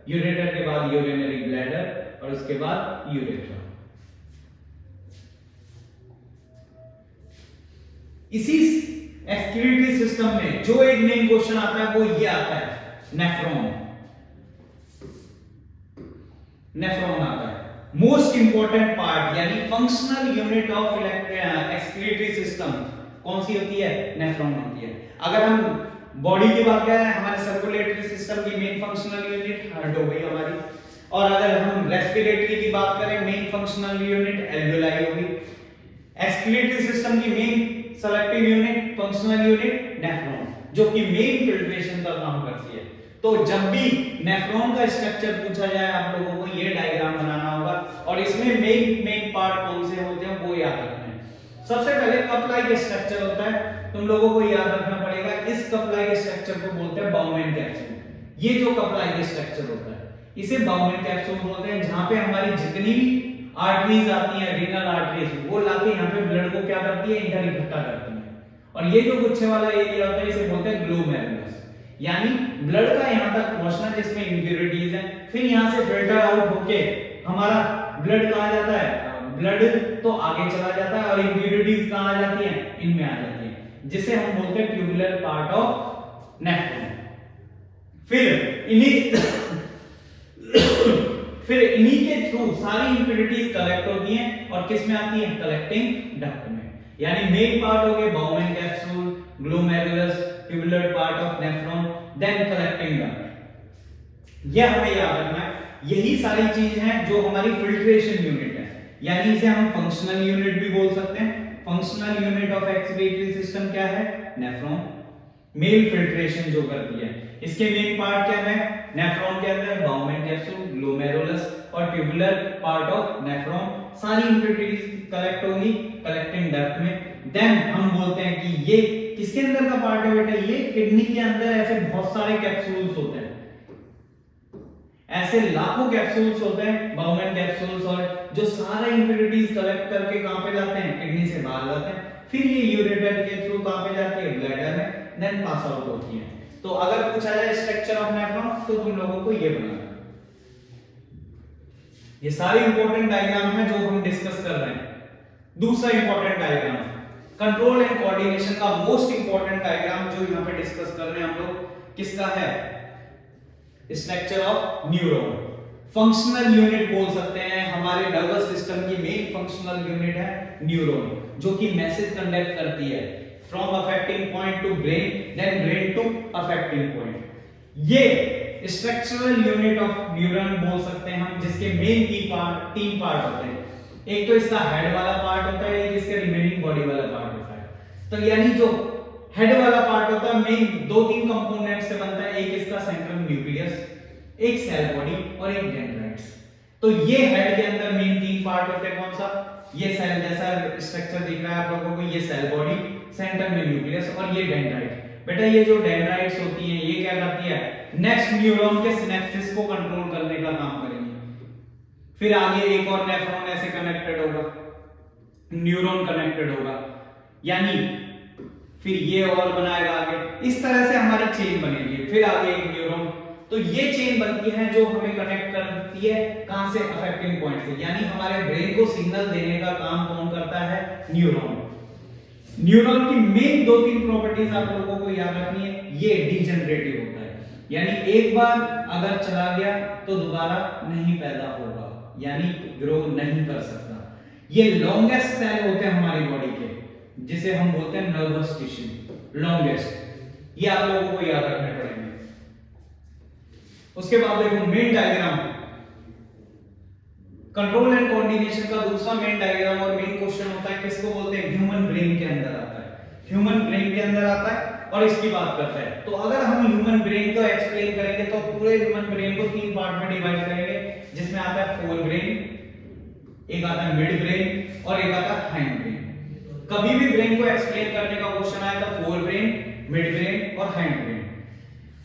यूरेटर के बाद यूरिनरी ब्लैडर और उसके बाद यूरेथ्रा। इसी एक्सक्रीटरी सिस्टम में जो एक मेन क्वेश्चन आता है वो ये आता है, नेफ्रॉन। नेफ्रॉन आता है मोस्ट इंपॉर्टेंट पार्ट, यानी functional unit of excretory system कौन सी होती है, नेफ्रॉन होती है। अगर हम बॉडी की बात करें, हमारे सर्कुलेटरी सिस्टम की मेन फंक्शनल यूनिट हार्ट हो गई हमारी, और अगर हम रेस्पिरेटरी की बात करें, मेन फंक्शनल यूनिट एल्वेलाई होगी। एक्सक्रीटरी सिस्टम की main selective unit, functional unit nephron, जो कि मेन फिल्ट्रेशन का काम करती है। तो जब भी नेफ्रॉन का स्ट्रक्चर पूछा जाए आप लोगों को ये डायग्राम बनाना होगा, और इसमें मेन पार्ट कौन से होते हैं वो याद रखना है। सबसे पहले कप लाइक स्ट्रक्चर होता है, तुम लोगों को याद रखना पड़ेगा। इस कप लाइक स्ट्रक्चर को बोलते हैं बाउमेन कैप्सूल। ये जो कप लाइक स्ट्रक्चर होता है इसे बाउमेन कैप्सूल बोलते हैं, जहां पे हमारी जितनी भी आर्टरीज आती हैं, रीनल आर्टरीज, वो लाके यहाँ पे ब्लड को क्या करती है, इधर इकट्ठा करती है। और ये जो गुच्छे वाला एरिया होता है इसे बोलते हैं ग्लोमेरुलस, यानी ब्लड का यहाँ तक पहुंचना जिसमें इंप्योरिटीज हैं, फिर यहाँ से फिल्टर आउट होके हमारा ब्लड कहाँ जाता है, ब्लड तो आगे चला जाता है और इंप्योरिटीज कहाँ आ जाती हैं, इनमें आ जाती हैं, जिसे हम बोलते हैं ट्यूबुलर पार्ट ऑफ नेफ्रॉन। फिर इन्हीं के थ्रू सारी इंप्योरिटीज कलेक्ट होती हैं और किस में आती हैं, कलेक्टिंग डक्ट में। यानी मेन पार्ट हो गए Bowman capsule, glomerulus, tubular part of nephron, then collecting duct. यह हमें याद रखना है। यही सारी चीज हैं जो हमारी फिल्ट्रेशन यूनिट है, यानी इसे हम फंक्शनल यूनिट भी बोल सकते हैं। Functional unit of excretory system क्या है, नेफ्रॉन। मेल फिल्ट्रेशन जो करती है, इसके मेन पार्ट क्या है, नेफ्रॉन के अंदर बाउमेन कैप्सूल, ग्लोमेरुलस और ट्यूबुलर पार्ट ऑफ नेफ्रॉन। सारी इंप्योरिटीज कलेक्ट होगी कलेक्टिंग डक्ट में। देन हम बोलते हैं कि ये किसके अंदर का पार्ट है बेटा, ये किडनी के अंदर ऐसे बहुत सारे कैप्सूल्स होते हैं, ऐसे लाखों कैप्सूल्स होते हैं, बाउमेन कैप्सूल्स, और जो सारा इंप्योरिटीज कलेक्ट करके कहां पे लाते हैं, किडनी से बाहर लाते हैं। फिर ये यूरेटर के थ्रू कहां पे जाती है, ब्लैडर में, देन पास आउट होती है। तो अगर पूछा जाए स्ट्रक्चर ऑफ नेफ्रॉन तो तुम लोगों को ये बनाना है। ये सारे इंपॉर्टेंट डायग्राम है जो हम डिस्कस कर रहे हैं। दूसरा important diagram control and coordination का मोस्ट इंपॉर्टेंट डायग्राम जो यहां पे डिस्कस कर रहे हैं हम लोग, किसका है, structure of neuron. Functional unit बोल सकते हैं, हमारे नर्वस सिस्टम की मेन फंक्शनल यूनिट है न्यूरॉन, जो कि मैसेज कंडक्ट करती है from affecting point to brain, then brain to affecting point. ये स्ट्रक्चरल यूनिट ऑफ न्यूरॉन बोल सकते हैं हम, जिसके मेन तीन पार्ट होते हैं। एक तो इसका हेड वाला पार्ट होता है, एक इसका रिमेनिंग बॉडी वाला पार्ट होता है। तो यानी जो हेड वाला पार्ट होता है मेन 2-3 कंपोनेंट से बनता है, एक इसका सेंट्रल न्यूक्लियस, एक सेल बॉडी और एक डेंड्राइट्स। तो ये हेड के अंदर मेन 3 पार्ट होते हैं, कौन सा, ये सेल जैसा स्ट्रक्चर दिख रहा है आप लोगों को, ये सेल बॉडी, सेंटर में न्यूक्लियस और ये डेंड्राइट। बेटा ये जो डेंड्राइट्स होती हैं ये क्या करती है, नेक्स्ट न्यूरॉन के सिनेप्सिस को कंट्रोल करने का काम करेंगे। फिर आगे एक और नेफ्रॉन ऐसे कनेक्टेड होगा, न्यूरॉन कनेक्टेड होगा, यानी फिर ये और बनाएगा आगे, इस तरह से हमारी चेन बनेगी। फिर आगे एक न्यूरॉन, तो ये चेन बनती है जो हमें कनेक्ट करती है कहां से, अफेक्टिंग पॉइंट से। यानी हमारे ब्रेन को सिग्नल देने का काम कौन करता है, न्यूरॉन। न्यूरॉन की मेन 2-3 प्रॉपर्टीज आप लोगों को याद रखनी है। ये डिजनरेटिव होता है, यानी एक बार अगर चला गया तो दोबारा नहीं पैदा होगा, यानी ग्रो नहीं कर सकता। ये लॉन्गेस्ट सेल होते हैं हमारी बॉडी के, जिसे हम बोलते हैं नर्वस टिश्यू, लॉन्गेस्ट। ये आप लोगों को याद रखने पड़ेंगे। उसके बाद देखो main diagram, control and coordination का दूसरा मेन डायग्राम और मेन क्वेश्चन होता है, किसको बोलते हैं, ह्यूमन ब्रेन के अंदर आता है, ह्यूमन ब्रेन के अंदर आता है और इसकी बात करते हैं। तो अगर हम ह्यूमन ब्रेन को एक्सप्लेन करेंगे तो पूरे ह्यूमन ब्रेन को तीन पार्ट में डिवाइड करेंगे, जिसमें आता है फोर ब्रेन, एक आता है मिड ब्रेन और एक आता है हाइंड ब्रेन। कभी भी ब्रेन को एक्सप्लेन करने का क्वेश्चन आया तो फोर ब्रेन, मिड ब्रेन और हाइंड ब्रेन।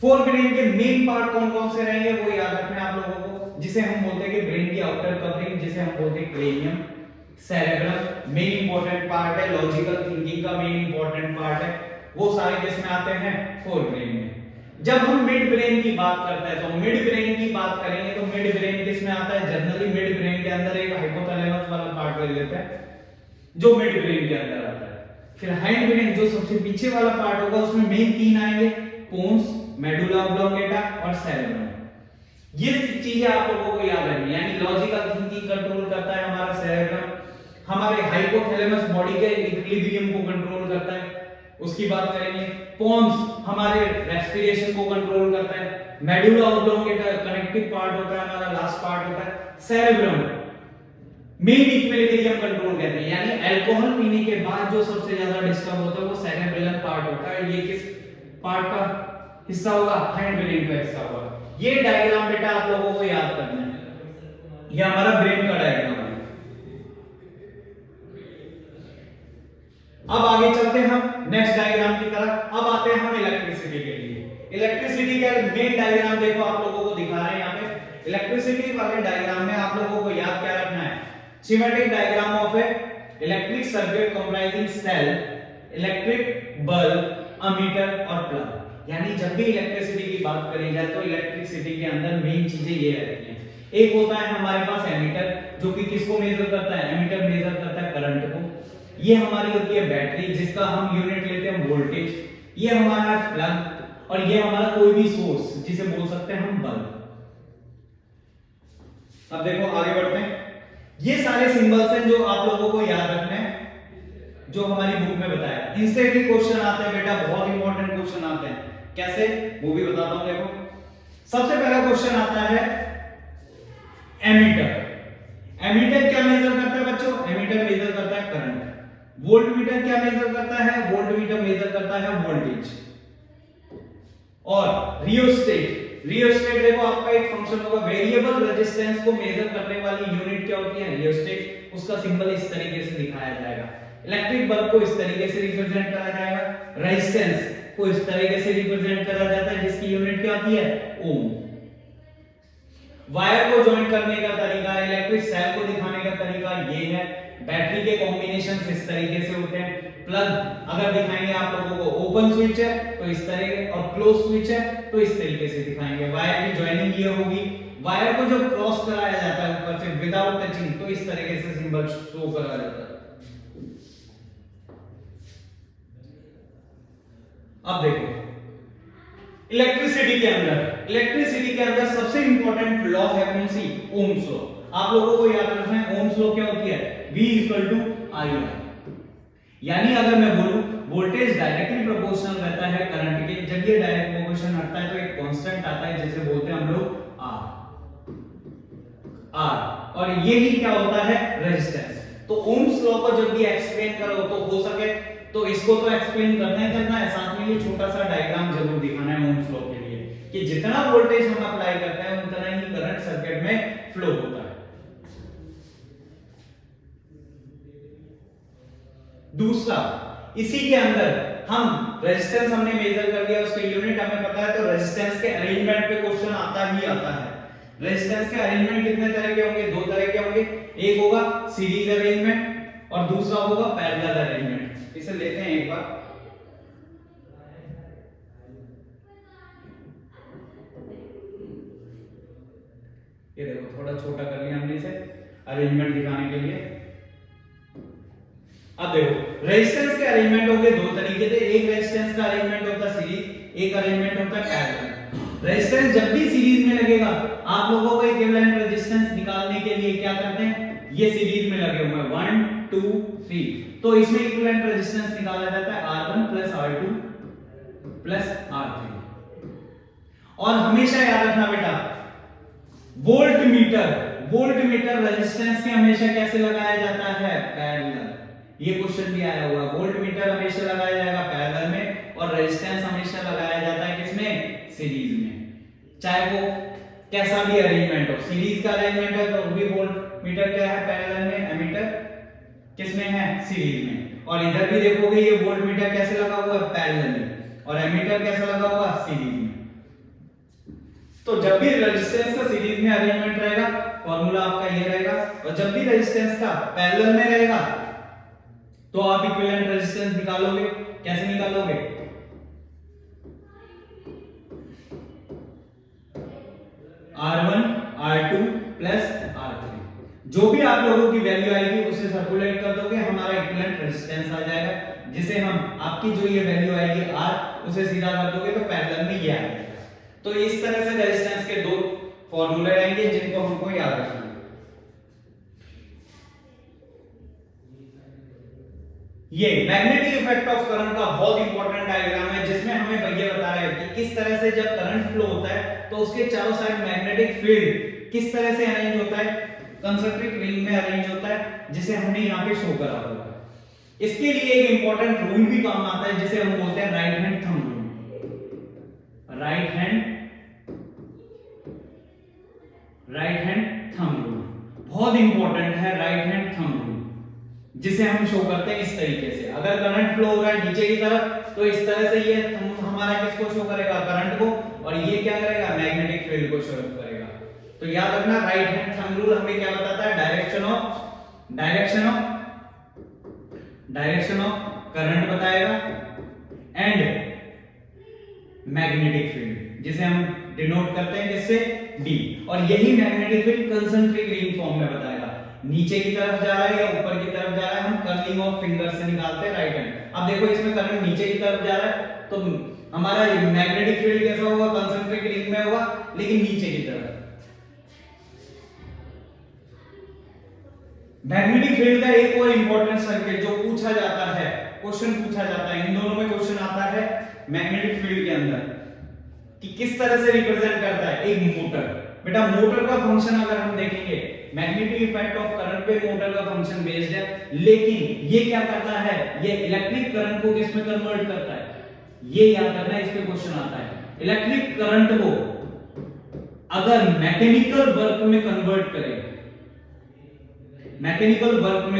फोर ब्रेन के मेन पार्ट कौन कौन से रहेंगे वो याद रखना है आप लोगों को, जिसे हम बोलते हैं कि ब्रेन की आउटर कवरिंग, जिसे हम बोलते हैं cranium, cerebrum main important part है, लॉजिकल थिंकिंग का मेन इंपॉर्टेंट पार्ट है, वो सारे किसमें आते हैं, फोर ब्रेन में। जब हम मिड ब्रेन की बात करते हैं तो मिड ब्रेन की बात करेंगे तो मिड ब्रेन किसमें आता है, जनरली मिड ब्रेन के अंदर एक हाइपोथैलेमस वाला पार्ट ले लेते हैं जो मिड ब्रेन के अंदर आता है। फिर हाइंड ब्रेन जो सबसे पीछे वाला पार्ट होगा उसमें मेन तीन आएंगे, पोन्स, मेडुला ऑब्लोंगेटा और सेरेब्रम। ये चीजें आप लोगों को याद रखनी, यानी लॉजिकल थिंकिंग कंट्रोल करता है हमारा सेरेब्रम, हमारे हाइपोथैलेमस बॉडी के इक्विलिब्रियम को कंट्रोल करता है, उसकी बात करेंगे। पोन्स हमारे रेस्पिरेशन को कंट्रोल करता है, मेडुला ऑब्लोंगेटा कनेक्टिव पार्ट होता है हमारा, लास्ट पार्ट होता है, सेरेब्रम मेन इक्विलिब्रियम कंट्रोल कहते हैं, यानी अल्कोहल पीने के बाद जो सबसे ज्यादा डिस्टर्ब होता है वो सेरेब्रम पार्ट होता है। ये किस पार्ट का हिस्सा होगा, हाइंड ब्रेन का हिस्सा होगा। ये डायग्राम बेटा आप लोगों को याद करना है, ये हमारा ब्रेन का डायग्राम है। अब आगे चलते हैं हम नेक्स्ट डायग्राम की तरफ। अब आते हैं हम इलेक्ट्रिसिटी के लिए। इलेक्ट्रिसिटी का मेन डायग्राम देखो आप लोगों को दिखा रहे हैं यहाँ पे। इलेक्ट्रिसिटी वाले डायग्राम में आप लोगों को याद क्या रखना है, schematic diagram of a electric circuit comprising cell, electric bulb, ammeter और plug। यानी जब भी इलेक्ट्रिसिटी की बात करी जाए तो इलेक्ट्रिसिटी के अंदर मेन चीजें ये रहती हैं। एक होता है हमारे पास एमीटर, जो कि किसको मेजर करता है, एमीटर मेजर करता है करंट को। ये हमारी होती है बैटरी, जिसका हम यूनिट लेते हैं वोल्टेज। ये हमारा प्लग और ये हमारा कोई भी सोर्स, जिसे बोल सकते हैं हम बल्ब। अब देखो आगे बढ़ते हैं। ये सारे सिंबल्स हैं जो आप लोगों को याद रखने हैं, जो हमारी बुक में बताया। इनसे भी क्वेश्चन आते हैं बेटा, बहुत इंपॉर्टेंट क्वेश्चन आते हैं। कैसे, वो भी बताता हूं। देखो सबसे पहला क्वेश्चन आता है एमीटर। एमीटर क्या मेजर करता है बच्चों, एमीटर मेजर करता है करंट। वोल्टमीटर क्या मेजर करता है, वोल्टमीटर मेजर करता है वोल्टेज। और रियोस्टेट, रियोस्टेट देखो आपका एक फंक्शन होगा, वेरिएबल रेजिस्टेंस को मेजर करने वाली यूनिट क्या होती है, रियोस्टेट। उसका सिंबल इस तरीके से दिखाया जाएगा। इलेक्ट्रिक बल्ब को इस तरीके से रिप्रेजेंट करा जाएगा, रेजिस्टेंस को इस तरीके से रिप्रेजेंट करा जाता है, जिसकी यूनिट क्या होती है, ओम। वायर को ज्वाइन करने का तरीका, इलेक्ट्रिक सेल को दिखाने का तरीका ये है। बैटरी के कॉम्बिनेशन इस तरीके से होते हैं। प्लग अगर दिखाएंगे आप लोगों को, ओपन स्विच है तो इस तरह, और क्लोज स्विच है तो इस तरीके से दिखाएंगे। वायर की ज्वाइनिंग ये होगी। वायर को जब क्रॉस कराया जाता है ऊपर से विदाउट टचिंग, तो इस तरीके से सिंबल शो करा जाता है। अब देखो इलेक्ट्रिसिटी के अंदर सबसे इंपॉर्टेंट लॉ है कौन सी, ओम्स लॉ। आप लोगों को याद रखना है ओम्स लॉ क्या होती है, V = IR। यानी अगर मैं बोलूं वोल्टेज डायरेक्टली प्रोपोर्शनल रहता है करंट के, जब ये डायरेक्ट प्रोपोर्शन हटता है तो एक कांस्टेंट आता है जिसे बोलते हैं हम लोग R, और यही क्या होता है, रेजिस्टेंस। तो ओम्स लॉ को जब भी एक्सप्लेन करो तो हो सके तो इसको तो एक्सप्लेन करना ही करना है, साथ में ये छोटा सा डायग्राम जरूर दिखाना है ओम्स लॉ के लिए, कि जितना वोल्टेज हम अप्लाई करते हैं उतना ही करंट सर्किट में फ्लो होता है। दूसरा, इसी के अंदर हम रेजिस्टेंस हमने मेजर कर लिया, उसके यूनिट हमें पता है, तो रेजिस्टेंस के अरेंजमेंट पे क्वेश्चन आता ही आता है। रेजिस्टेंस के अरेंजमेंट कितने तरह के होंगे, दो तरह के होंगे। एक होगा सीरीज अरेंजमेंट और दूसरा होगा पैरेलल अरेंजमेंट। इसे लेते हैं एक बार। ये देखो थोड़ा छोटा कर लिया हमने इसे अरेंजमेंट दिखाने के लिए। अब देखो रेजिस्टेंस के अरेंजमेंट होंगे दो तरीके से, एक रेजिस्टेंस का अरेंजमेंट होता है सीरीज, एक अरेंजमेंट होता है पैरेलल। रेजिस्टेंस जब भी सीरीज में लगेगा, आप लोगों को इक्विवेलेंट रेजिस्टेंस निकालने के लिए क्या करते हैं, ये सीरीज में लगे हुए हैं 1 2 3, तो इसमें इक्विवेलेंट रेजिस्टेंस निकाला जाता है R1 + R2 + R3। और हमेशा याद रखना बेटा, वोल्टमीटर वोल्ट मीटर रेजिस्टेंस के हमेशा कैसे लगाया जाता है? पैरेलल। ये क्वेश्चन भी आया हुआ, वोल्ट मीटर हमेशा लगाया जाएगा पैरेलल में और रेजिस्टेंस हमेशा लगाया जाता है किसमें? सीरीज में। चाहे वो कैसा भी अरेंजमेंट हो, सीरीज का अरेंजमेंट है तो भी वोल्ट मीटर क्या है? पैरेलल में, एमीटर किसमें है? सीरीज में। और इधर भी देखोगे ये वोल्ट मीटर कैसे लगा हुआ है? पैरेलल में। और एमीटर कैसा लगा हुआ? सीरीज में। तो जब भी रेजिस्टेंस का सीरीज में अरेंजमेंट रहेगा, फॉर्मूला आपका ये रहेगा, और जब भी रेजिस्टेंस का पैरेलल में रहेगा तो आप इक्विवेलेंट रेजिस्टेंस निकालोगे। कैसे निकालोगे? R1 R2 प्लस R3, जो भी आप लोगों की वैल्यू आएगी उसे सर्कुलेट कर दोगे, हमारा इक्विवेलेंट रेजिस्टेंस आ जाएगा, जिसे हम आपकी जो ये वैल्यू आएगी R उसे सीधा कर दोगे तो पैरेलल में ये आ जाएगा। तो इस तरह से रेजिस्टेंस के दो फॉर्मूले रहेंगे जिनको हमको याद रखना है। ये मैग्नेटिक इफेक्ट ऑफ करंट का बहुत इंपॉर्टेंट डायग्राम है, जिसमें हमें भैया बता रहा है कि किस तरह से जब करंट फ्लो होता है तो उसके चारों साइड मैग्नेटिक फील्ड किस तरह से अरेंज होता है, कंसेंट्रिक रिंग में अरेंज होता है, जिसे हमने यहाँ पे शो करा हुआ है। इसके लिए एक इंपॉर्टेंट रूल भी काम आता है जिसे हम बोलते हैं right hand thumb rule. Right hand thumb rule बहुत इंपॉर्टेंट है, राइट हैंड थंब रूल, जिसे हम शो करते हैं इस तरीके से। अगर करंट फ्लो हो रहा है नीचे की तरफ तो इस तरह से ये हमारा किसको शो करेगा? करंट को, और ये क्या करेगा? मैग्नेटिक फील्ड को शो करेगा। तो याद रखना राइट हैंड थंब रूल हमें क्या बताता है? डायरेक्शन ऑफ करंट बताएगा एंड मैग्नेटिक फील्ड, जिसे हम डिनोट करते हैं किससे? D। और यही magnetic field concentric ring form में बताएगा, नीचे की तरफ जा रहा है या ऊपर की तरफ जा रहा है, हम कर्लिंग ऑफ फिंगर से निकालते हैं राइट हैंड। अब देखो इसमें करंट नीचे की तरफ जा रहा है तो हमारा मैग्नेटिक फील्ड कैसा होगा? कंसेंट्रिक रिंग में होगा, लेकिन नीचे की तरफ। मैग्नेटिक फील्ड का एक और इंपॉर्टेंट सर्किट जो पूछा जाता है, क्वेश्चन पूछा जाता है, इन दोनों में क्वेश्चन आता है मैग्नेटिक फील्ड के अंदर कि किस तरह से रिप्रेजेंट करता है एक मोटर। बेटा मोटर का फंक्शन अगर हम देखेंगे, मैग्नेटिक इफेक्ट ऑफ करंट पे मोटर का फंक्शन बेस्ड है, लेकिन ये क्या करता है? ये इलेक्ट्रिक करंट को किस में कन्वर्ट करता है? ये याद करना है, इस पे क्वेश्चन आता है। इलेक्ट्रिक करंट को अगर मैकेनिकल वर्क में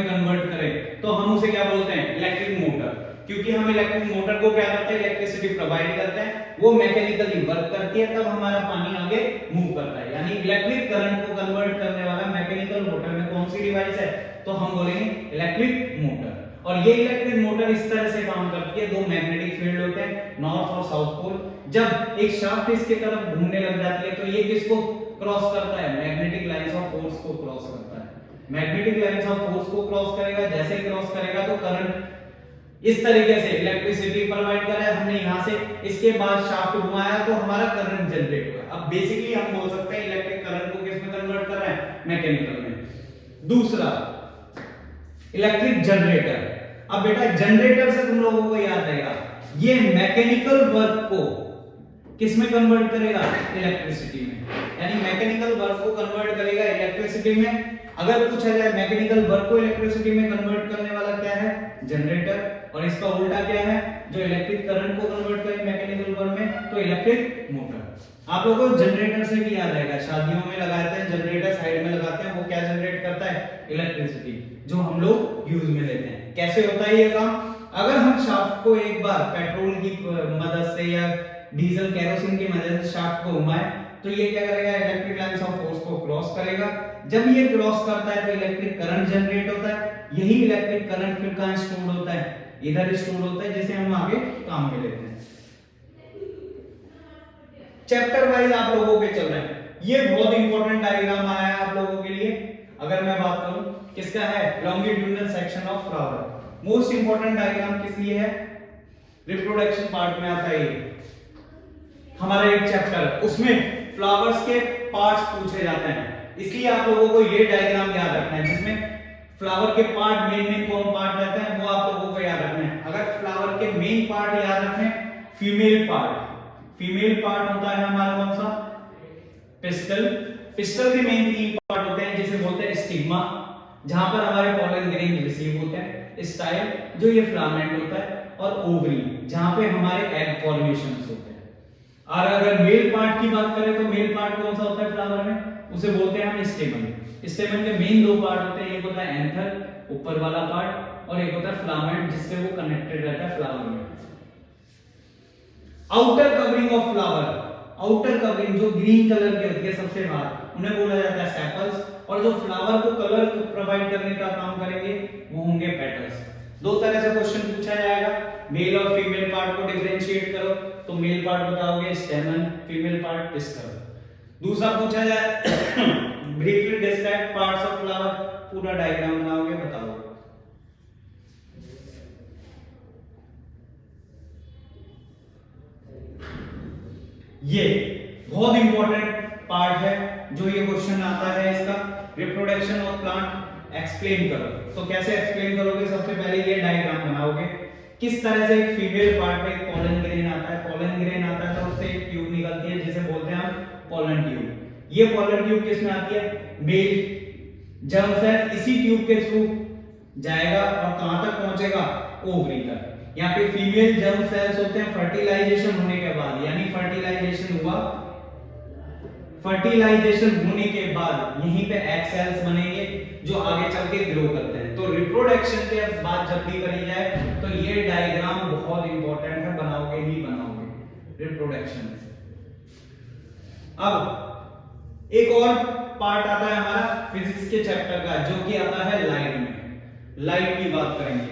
कन्वर्ट करें, तो हम उसे क्या बोलते हैं? Electric motor. क्योंकि हम इलेक्ट्रिक मोटर को क्या करते हैं? इलेक्ट्रिसिटी प्रोवाइड करते हैं, वो मैकेनिकली वर्क करती है, तब हमारा पानी आगे मूव करता है। यानी इलेक्ट्रिक करंट को कन्वर्ट करने वाला मैकेनिकल मोटर में कौन सी डिवाइस है? तो हम बोलेंगे इलेक्ट्रिक मोटर। और ये इलेक्ट्रिक मोटर इस तरह से काम करती है, दो मैग्नेटिक फील्ड होते हैं नॉर्थ और साउथ पोल, जब एक शाफ्ट इसके तरफ घूमने लग जाती है तो ये किसको क्रॉस करता है? मैग्नेटिक लाइंस ऑफ फोर्स को क्रॉस करता है। मैग्नेटिक लाइंस ऑफ फोर्स को क्रॉस करेगा, जैसे क्रॉस करेगा तो करंट इस तरीके से इलेक्ट्रिसिटी प्रोवाइड कर रहा है, हमने यहां से इसके बाद शाफ्ट घुमाया तो हमारा करंट जनरेट हुआ। अब बेसिकली हम बोल सकते हैं इलेक्ट्रिक करंट को किस में कन्वर्ट कर रहा है? मैकेनिकल में। दूसरा इलेक्ट्रिक जनरेटर। अब बेटा जनरेटर से तुम लोगों को याद रहेगा, ये मैकेनिकल वर्क को किस में कन्वर्ट करेगा? इलेक्ट्रिसिटी में। यानी मैकेनिकल वर्क को कन्वर्ट करेगा इलेक्ट्रिसिटी में। अगर पूछा जाए मैकेनिकल वर्क को इलेक्ट्रिसिटी में कन्वर्ट करने वाला क्या है? जनरेटर। और इसका उल्टा क्या है? जो इलेक्ट्रिक करंट को कन्वर्ट करे मैकेनिकल वर्क में, तो इलेक्ट्रिक मोटर। आप लोगों को जनरेटर से भी याद रहेगा, शादियों में लगाते हैं जनरेटर, साइड में लगाते हैं, वो क्या जनरेट करता है? इलेक्ट्रिसिटी, जो हम लोग यूज में लेते हैं। कैसे होता है ये काम? अगर हम शाफ्ट को एक बार पेट्रोल की मदद से या डीजल केरोसिन की मदद से शाफ्ट को घुमाएं तो ये क्या करेगा? इलेक्ट्रिक लाइंस ऑफ फोर्स को क्रॉस करेगा। जब ये क्रॉस करता है तो इलेक्ट्रिक करंट जनरेट होता है। यही इलेक्ट्रिक करंट फिर कहां स्टोर होता है? इधर स्टोर होता है, जिसे हम आगे काम में लेते हैं। चैप्टर वाइज आप लोगों के चल रहे हैं। ये बहुत इंपॉर्टेंट डायग्राम आया है आप लोगों के लिए। अगर मैं बात करूं किसका है? Longitudinal section of flower. Most important diagram किस लिए है? रिप्रोडक्शन पार्ट में आता है ये हमारा एक चैप्टर, उसमें फ्लावर्स के पार्ट्स पूछे जाते हैं, इसलिए आप लोगों को ये डायग्राम याद रखना है, जिसमें फ्लावर के पार्ट मेन कौन पार्ट रहते हैं वो आप लोगों को याद रखना है। अगर फ्लावर के मेन पार्ट याद रखें, फीमेल पार्ट होता है हमारा कौन सा? पिस्टल। पिस्टल के मेन 3 पार्ट होते हैं, जिसे स्टिग्मा जहां पर हमारे पॉलन ग्रेन रिसीव होते हैं, स्टाइल जो ये फिलामेंट होता है, और ओवरी जहां पे हमारे एग फॉर्मेशंस होते हैं। और अगर मेल पार्ट की बात करें तो मेल पार्ट कौन सा होता है फ्लावर में, उसे बोलते हैं हम स्टेमन। स्टेमन के मेन दो पार्ट होते हैं, एक होता है एंथर ऊपर वाला पार्ट, और एक होता है फिलामेंट जिससे वो कनेक्टेड रहता है फ्लावर में। Outer covering of flower, outer covering जो ग्रीन कलर की होती है सबसे बाहर, उन्हें बोला जाता है सेपल्स, और जो फ्लावर को कलर प्रोवाइड करने का काम करेंगे वो होंगे पेटल्स। दो तरह से क्वेश्चन पूछा जाएगा, मेल और फीमेल पार्ट को डिफरेंशिएट करो, तो मेल पार्ट बताओगे स्टेमन, फीमेल पार्ट पिस्टल। दूसरा पूछा जाए briefly describe parts of flower, पूरा डायग्राम बनाओगे, बताओगे। ये बहुत इंपॉर्टेंट पार्ट है जो ये क्वेश्चन आता है इसका, रिप्रोडक्शन ऑफ प्लांट एक्सप्लेन करो। तो कैसे एक्सप्लेन करोगे, सबसे पहले ये डायग्राम बनाओगे, किस तरह से एक फीमेल पार्ट में एक पोलन ग्रेन आता है, पोलन ग्रेन आता है तो उससे एक ट्यूब निकलती है जिसे बोलते हैं हम पोलन ट्यूब। ये पोलन ट्यूब किस में आती है, मेल जर्म सेल इसी ट्यूब के थ्रू जाएगा और कहां तक पहुंचेगा, ओवरी तक। यहाँ पे फीमेल जर्म सेल्स होते हैं फर्टिलाइजेशन होने के बाद, यानी फर्टिलाइजेशन हुआ, फर्टिलाइजेशन होने के बाद यहीं पे एग सेल्स बनेंगे जो आगे चल के ग्रो करते हैं। तो रिप्रोडक्शन के बाद जब भी करी जाए तो ये डायग्राम बहुत इंपॉर्टेंट है, बनाओगे ही बनाओगे रिप्रोडक्शन। अब एक और पार्ट आता है हमारा फिजिक्स के चैप्टर का जो कि आता है लाइट में। लाइट की बात करेंगे,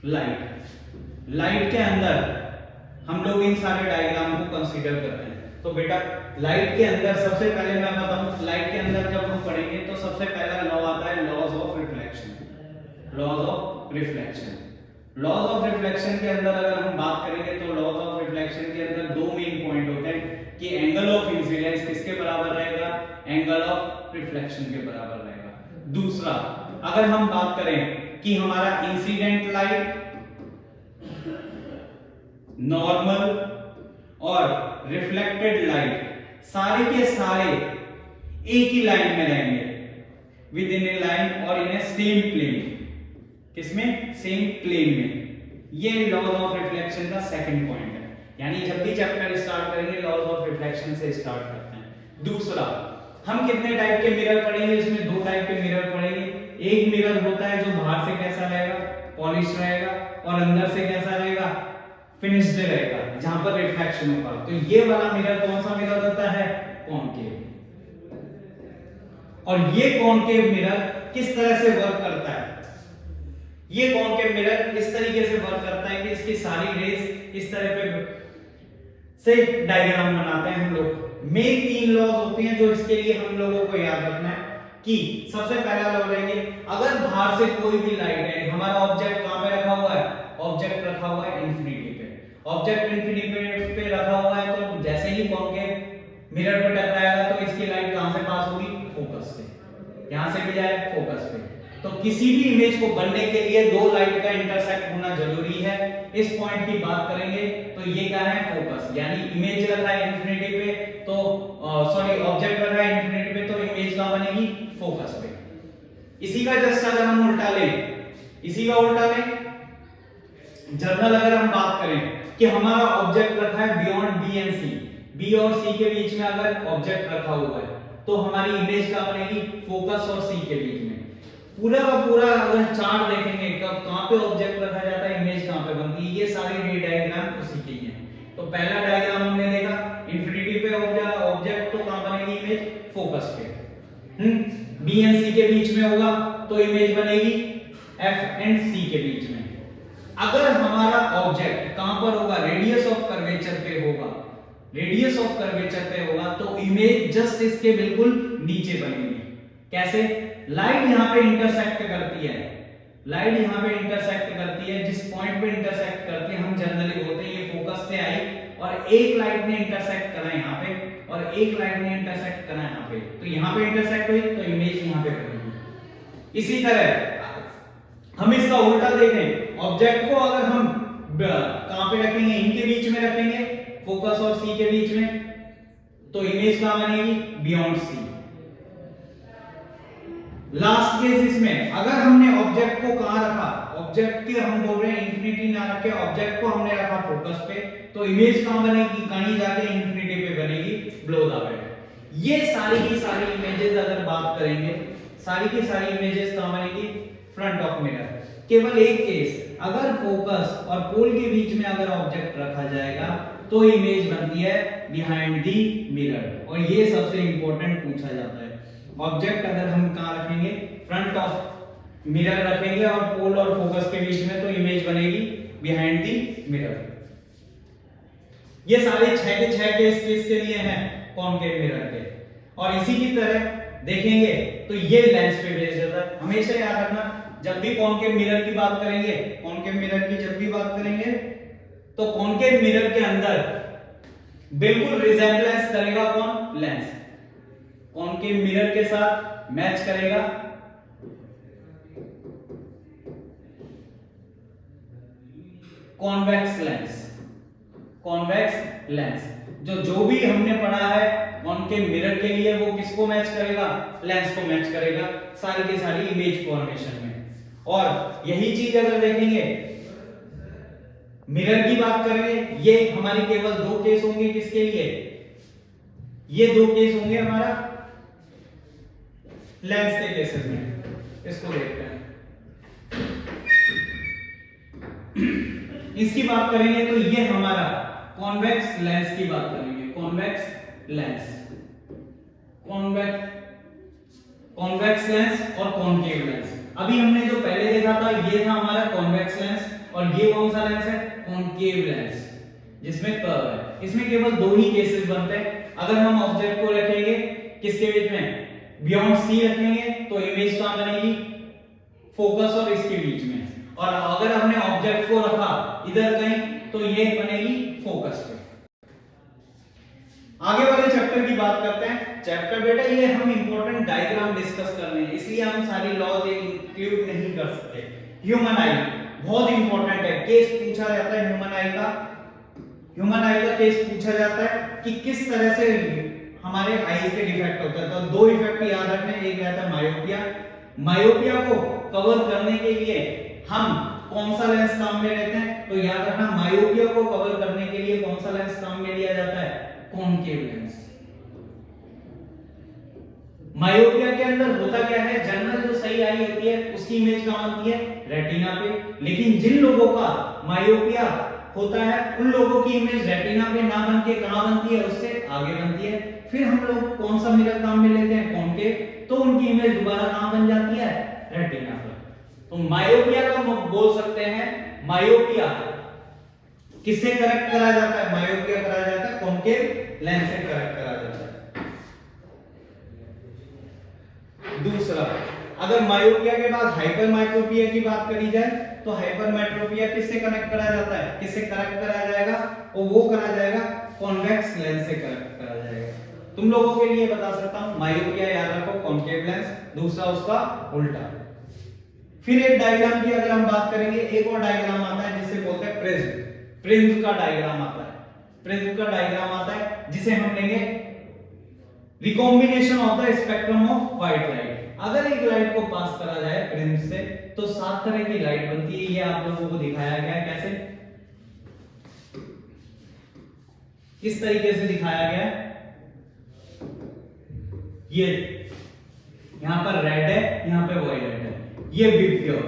लाइट के अंदर हम लोग इन सारे डायग्राम को कंसीडर करते हैं। तो बेटा लाइट के अंदर सबसे पहले मैं बताऊं, लाइट के अंदर जब हम पढ़ेंगे तो सबसे पहला लॉ आता है laws of reflection. Laws of reflection, laws of reflection के अंदर अगर हम बात करेंगे तो लॉज ऑफ रिफ्लेक्शन के अंदर दो मेन पॉइंट होते हैं कि एंगल ऑफ इंसिडेंस किसके बराबर रहेगा, एंगल ऑफ रिफ्लेक्शन के बराबर रहेगा। दूसरा अगर हम बात करें कि हमारा इंसिडेंट लाइट, नॉर्मल और रिफ्लेक्टेड लाइट सारे के सारे एक ही लाइन में रहेंगे, विद इन ए लाइन और इन ए सेम प्लेन। किसमें, सेम प्लेन में। ये लॉज ऑफ रिफ्लेक्शन का सेकंड पॉइंट है, यानी जब भी चैप्टर स्टार्ट करेंगे लॉज ऑफ रिफ्लेक्शन से स्टार्ट करते हैं। दूसरा हम कितने टाइप के मिरर पढ़ेंगे, इसमें दो टाइप के मिरर पढ़ेंगे। एक मिरर होता है जो बाहर से कैसा रहेगा, पॉलिश रहेगा, और अंदर से कैसा रहेगा, फिनिश्ड रहेगा, जहां पर रिफ्लेक्शन होगा। तो ये वाला मिरर कौन सा मिरर होता है, कॉनकेव। और ये कॉनकेव मिरर किस तरह से वर्क करता है, ये कॉनकेव मिरर इस तरीके से वर्क करता है कि इसकी सारी रेज इस तरह पे से डायग्राम बनाते हैं हम लोग। मेन तीन लॉज होते हैं जो इसके लिए हम लोगों को याद रखना है कि सबसे पहला लॉ लेंगे, अगर बाहर से कोई भी लाइट है, हमारा ऑब्जेक्ट कहां पे रखा हुआ है, ऑब्जेक्ट रखा हुआ है इंफिनिटी पे, ऑब्जेक्ट इंफिनिटी पे रखा हुआ है, तो जैसे ही कॉनकेव मिरर पे टकराएगा तो इसकी लाइट कहां से पास होगी, फोकस से, यहां से भी जाए फोकस पे। तो किसी भी इमेज को बनने के लिए दो लाइट का इंटरसेक्ट होना जरूरी है। इस पॉइंट की बात करेंगे तो ये क्या है, फोकस, यानी इमेज रखा है इंफिनिटी पे तो सॉरी ऑब्जेक्ट रखा है इंफिनिटी पे तो इमेज कहां बनेगी, फोकस पे। इसी का जस्ट अगर हम उल्टा लें, इसी का उल्टा लें, जर्नल अगर हम बात करें कि हमारा ऑब्जेक्ट रखा है beyond B and C, B और सी के बीच में अगर ऑब्जेक्ट रखा हुआ है तो हमारी इमेज कहां बनेगी, फोकस और सी के बीच में। पूरा का पूरा अगर चार्ट देखेंगे कब कहां पे ऑब्जेक्ट रखा जाता है, इमेज कहां पे बनती है, ये सारे रे डायग्राम उसी के ही हैं। तो पहला डायग्राम हमने देखा इंफिनिटी पे ऑब्जेक्ट, तो कहां बनेगी इमेज, फोकस पे। बी एंड सी के बीच में होगा तो इमेज बनेगी एफ एंड सी के बीच में। अगर हमारा ऑब्जेक्ट कहां पर होगा, रेडियस ऑफ कर्वेचर पे होगा, रेडियस ऑफ कर्वेचर पे होगा तो इमेज जस्ट इसके बिल्कुल नीचे बनेगी। कैसे, लाइट यहां पे इंटरसेक्ट करती है, लाइट यहां पे इंटरसेक्ट करती है, जिस पॉइंट पे इंटरसेक्ट करती है हम जनरली बोलते हैं ये फोकस से आई, और एक लाइट ने इंटरसेक्ट करा यहां पे और एक लाइट ने इंटरसेक्ट करा यहां पे, तो यहां पे इंटरसेक्ट हुई तो इमेज यहां पे बनेगी। इसी तरह हम इसका उल्टा देखें, ऑब्जेक्ट को अगर हम कहां पे रखेंगे, इनके बीच में रखेंगे, फोकस और सी के बीच में, तो इमेज कहां बनेगी, बियॉन्ड सी। लास्ट केस इसमें अगर हमने ऑब्जेक्ट को कहां रखा, ऑब्जेक्ट के हम बोल रहे हैं इंफिनिटी ना रखे, ऑब्जेक्ट को हमने रखा फोकस पे, तो इमेज कहां बनेगी, कहीं जाके इंफिनिटी पे बनेगी बिलो द बेल्ट। ये सारी की सारी इमेजेस अगर बात करेंगे, सारी की सारी इमेजेस कहां बनेगी, फ्रंट ऑफ मिरर। केवल एक केस, अगर फोकस और पोल के बीच में अगर ऑब्जेक्ट रखा जाएगा तो इमेज बनती है बिहाइंड दी मिरर, और ये सबसे इंपॉर्टेंट पूछा जाता है। ऑब्जेक्ट अगर हम कहां रखेंगे, फ्रंट ऑफ मिरर रखेंगे और पोल और फोकस के बीच में, तो इमेज बनेगी बिहाइंड दी मिरर। ये सारे 6 के 6 केस के लिए हैं कॉनकेव मिरर के। और इसी की तरह देखेंगे तो ये लेंस पे बेस्ड होता है। हमेशा याद रखना, जब भी कॉनकेव मिरर की बात करेंगे, कॉनकेव मिरर की जब भी बात करेंगे, तो कॉनकेव मिरर के अंदर बिल्कुल रिजेम्बलेंस करेगा कौन, लेंस। कॉनकेव मिरर के साथ मैच करेगा कॉन्वेक्स लेंस। कॉन्वेक्स लेंस जो भी हमने पढ़ा है कॉनकेव मिरर के लिए, वो किसको मैच करेगा, लेंस को मैच करेगा सारी की सारी इमेज फॉर्मेशन में। और यही चीज अगर देखेंगे मिरर की बात करेंगे, ये हमारी केवल 2 केस होंगे, किसके लिए, ये 2 केस होंगे हमारा लेंस के केसेस में। इसको देखते हैं, इसकी बात करेंगे तो ये हमारा कॉन्वेक्स लेंस की बात करेंगे, कॉन्वेक्स लेंस, कॉन्वेक्स लेंस और कॉनकेव लेंस। अभी हमने जो पहले देखा था ये था हमारा कॉन्वेक्स लेंस, और ये कौन सा लेंस है, कॉनकेव लेंस, जिसमें कर्व है। इसमें केवल 2 ही केसेस बनते हैं। अगर हम ऑब्जेक्ट को रखेंगे किसके बीच में, बियॉन्ड सी रखेंगे, तो इमेज कहां बनेगी, फोकस और इसके बीच में। और अगर हमने ऑब्जेक्ट को रखा इधर कहीं, तो ये बनेगी फोकस पे। आगे वाले चैप्टर की बात करते हैं। चैप्टर बेटा ये हम इंपॉर्टेंट डायग्राम डिस्कस कर रहे हैं, इसलिए हम सारी लॉज इंक्लूड नहीं कर सकते। ह्यूमन आई बहुत इंपॉर्टेंट है, केस पूछा जाता है ह्यूमन आई का। ह्यूमन आई का केस पूछा जाता है कि किस तरह से हमारे आईज के डिफेक्ट होते हैं। तो 2 इफेक्ट याद रखने, एक रहता है मायोपिया। मायोपिया को कवर करने के लिए हम कौन सा लेंस काम में लेते हैं, तो याद रखना मायोपिया को कवर करने के लिए कौन सा लेंस काम में लिया जाता है, कॉनकेव लेंस। मायोपिया के अंदर होता क्या है, जनरल जो सही आई होती है उसकी इमेज कहां बनती है, रेटिना पे। लेकिन जिन लोगों का मायोपिया होता है उन लोगों की इमेज रेटिना पे ना बन के कहां बनती है, उससे आगे बनती है। फिर हम लोग कौन सा मिरर काम में लेते हैं, कॉनकेव, तो उनकी इमेज दोबारा कहां बन जाती है, रेटिना पे। तो मायोपिया का बोल सकते हैं, मायोपिया किससे करेक्ट करा जाता है, मायोपिया करा जाता है कॉनकेव लेंस से करेक्ट करा जाता है। दूसरा, अगर मायोपिया के बाद हाइपरमेट्रोपिया की बात करी जाए, तो हाइपरमेट्रोपिया किससे कनेक्ट करा जाता है, किससे करेक्ट करा जाएगा, और वो करा जाएगा कॉन्वेक्स लेंस से करेक्ट करा जाएगा। तुम लोगों के लिए बता सकता हूं, मायोपिया याद रखो कॉनकेव लेंस, दूसरा उसका उल्टा। फिर एक डायग्राम की अगर हम बात करेंगे, एक और डायग्राम आता है जिसे बोलते हैं प्रिज्म। प्रिज्म का डायग्राम आता है, प्रिज्म का डायग्राम आता है जिसे हम लेंगे recombination of the spectrum of white light. अगर एक लाइट को पास करा जाए प्रिज्म से, तो 7 तरह की लाइट बनती है। ये आप लोगों को दिखाया गया है कैसे, किस तरीके से दिखाया गया है। ये यहां पर रेड है, यहां पे वायलेट है, ये विबग्योर।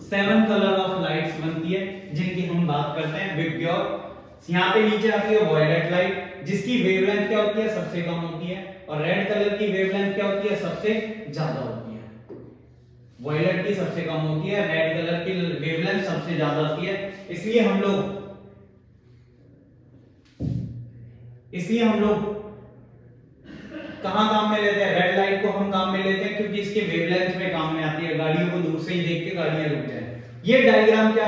7 कलर ऑफ लाइट्स बनती है जिनकी हम बात करते हैं, विबग्योर। यहां पे नीचे आती है वायलेट लाइट, जिसकी वेवलेंथ क्या होती है, सबसे कम होती है, और रेड कलर की वेवलेंथ क्या होती है, सबसे ज्यादा होती है। वायलेट की सबसे कम होती है, रेड कलर की वेवलेंथ सबसे ज्यादा होती है। इसलिए हम लोग कहां काम में लेते हैं, रेड लाइट को हम काम में लेते हैं क्योंकि इसके वेवलेंथ में काम में आती है, गाड़ियों को दूर से ही देख के गाड़ियां रुक जाए। ये डायग्राम क्या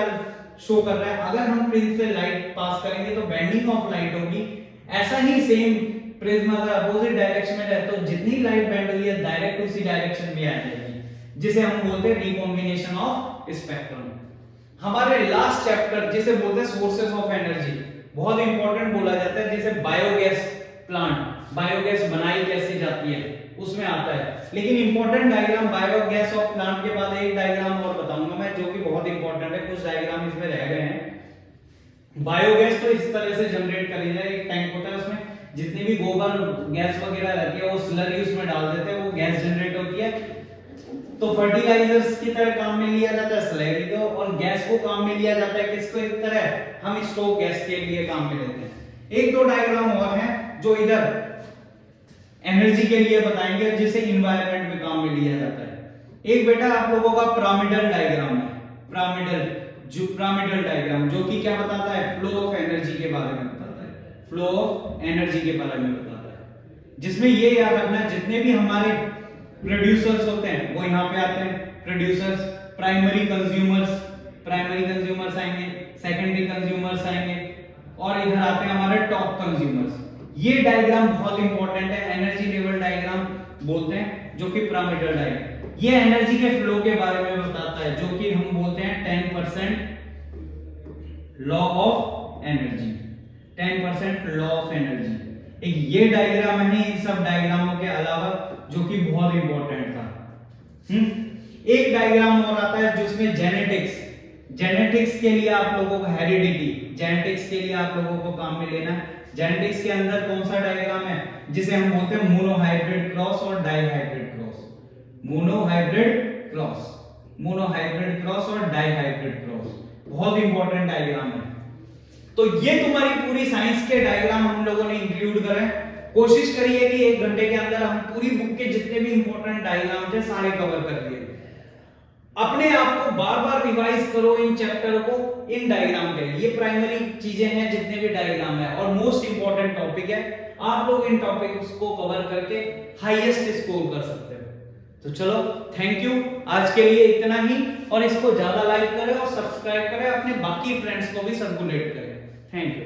शो कर रहा है, अगर हम प्रिज्म से लाइट पास करेंगे तो बेंडिंग ऑफ लाइट होगी। ऐसा ही सेम प्रिज्म अगर अपोजिट डायरेक्शन में है, तो जितनी लाइट बेंड हुई है डायरेक्ट उसी डायरेक्शन में आ जाएगी, जिसे हम बोलते हैं रिकॉम्बिनेशन ऑफ स्पेक्ट्रम। हमारे लास्ट चैप्टर जिसे बोलते हैं सोर्सेस ऑफ एनर्जी, बहुत इंपॉर्टेंट बोला जाता है, जिसे बायोगैस प्लांट, बायोगैस बनाई कैसे जाती है, उसमें आता है। लेकिन important diagram biogas of plant के बाद एक डायग्राम और बताऊंगा मैं जो कि बहुत इंपॉर्टेंट है, कुछ डायग्राम इसमें रह गए हैं। बायोगैस तो इस तरह से जनरेट करी जाए, एक टैंक होता है उसमें जितनी भी गोबर गैस वगैरह रहती है वो स्लरी उसमें डाल देते हैं, वो गैस जनरेट होती है, तो फर्टिलाइजर्स की तरह काम में लिया जाता है स्लरी को, और गैस को काम में लिया जाता है किसको, एक तरह हम स्टोव गैस के लिए काम में लेते हैं। एक दो डायग्राम और हैं जो इधर एनर्जी के लिए बताएंगे जिसे इन्वायरमेंट में काम में लिया जाता है। एक बेटा आप लोगों का पिरामिडल डायग्राम है, पिरामिडल डायग्राम जो कि क्या बताता है, फ्लो ऑफ एनर्जी के बारे में बताता है, फ्लो ऑफ एनर्जी के बारे में बताता है, जिसमें ये याद रखना जितने भी हमारे प्रोड्यूसर्स होते हैं वो यहाँ पे आते हैं, प्रोड्यूसर्स, प्राइमरी कंज्यूमर्स आएंगे, सेकेंडरी कंज्यूमर्स आएंगे, और इधर आते हैं हमारे टॉप कंज्यूमर्स। ये डायग्राम बहुत इंपॉर्टेंट है, एनर्जी लेवल डायग्राम बोलते हैं, जो कि पिरामिडल डायग्राम। ये एनर्जी के फ्लो के बारे में बताता है, जो कि हम बोलते हैं 10% law of energy, 10% law of energy. एक ये डायग्राम है इन सब डायग्रामों के अलावा जो कि बहुत इंपॉर्टेंट था। एक डायग्राम और आता है जिसमें जेनेटिक्स के लिए आप लोगों को हेरिडिटी, जेनेटिक्स के लिए आप लोगों को काम में लेना है। जेनेटिक्स के अंदर कौन सा डायग्राम है जिसे हम बोलते हैं मोनोहाइब्रिड क्रॉस और डाइहाइब्रिड क्रॉस, मोनोहाइब्रिड क्रॉस और डाइहाइब्रिड क्रॉस, बहुत इंपॉर्टेंट डायग्राम है। तो ये तुम्हारी पूरी साइंस के डायग्राम हम लोगों ने इंक्लूड करे। कोशिश करिए कि 1 घंटे के अंदर हम पूरी बुक के जितने भी इंपॉर्टेंट डायग्राम थे सारे कवर कर दिए। अपने आप को बार बार रिवाइज करो इन चैप्टर को, इन डायग्राम के लिए। ये प्राइमरी चीजें हैं जितने भी डायग्राम है, और मोस्ट इंपॉर्टेंट टॉपिक है। आप लोग इन टॉपिक्स को कवर करके हाईएस्ट स्कोर कर सकते हो। तो चलो, थैंक यू, आज के लिए इतना ही, और इसको ज्यादा लाइक करें और सब्सक्राइब करें, अपने बाकी फ्रेंड्स को भी सर्कुलेट करें। Thank you.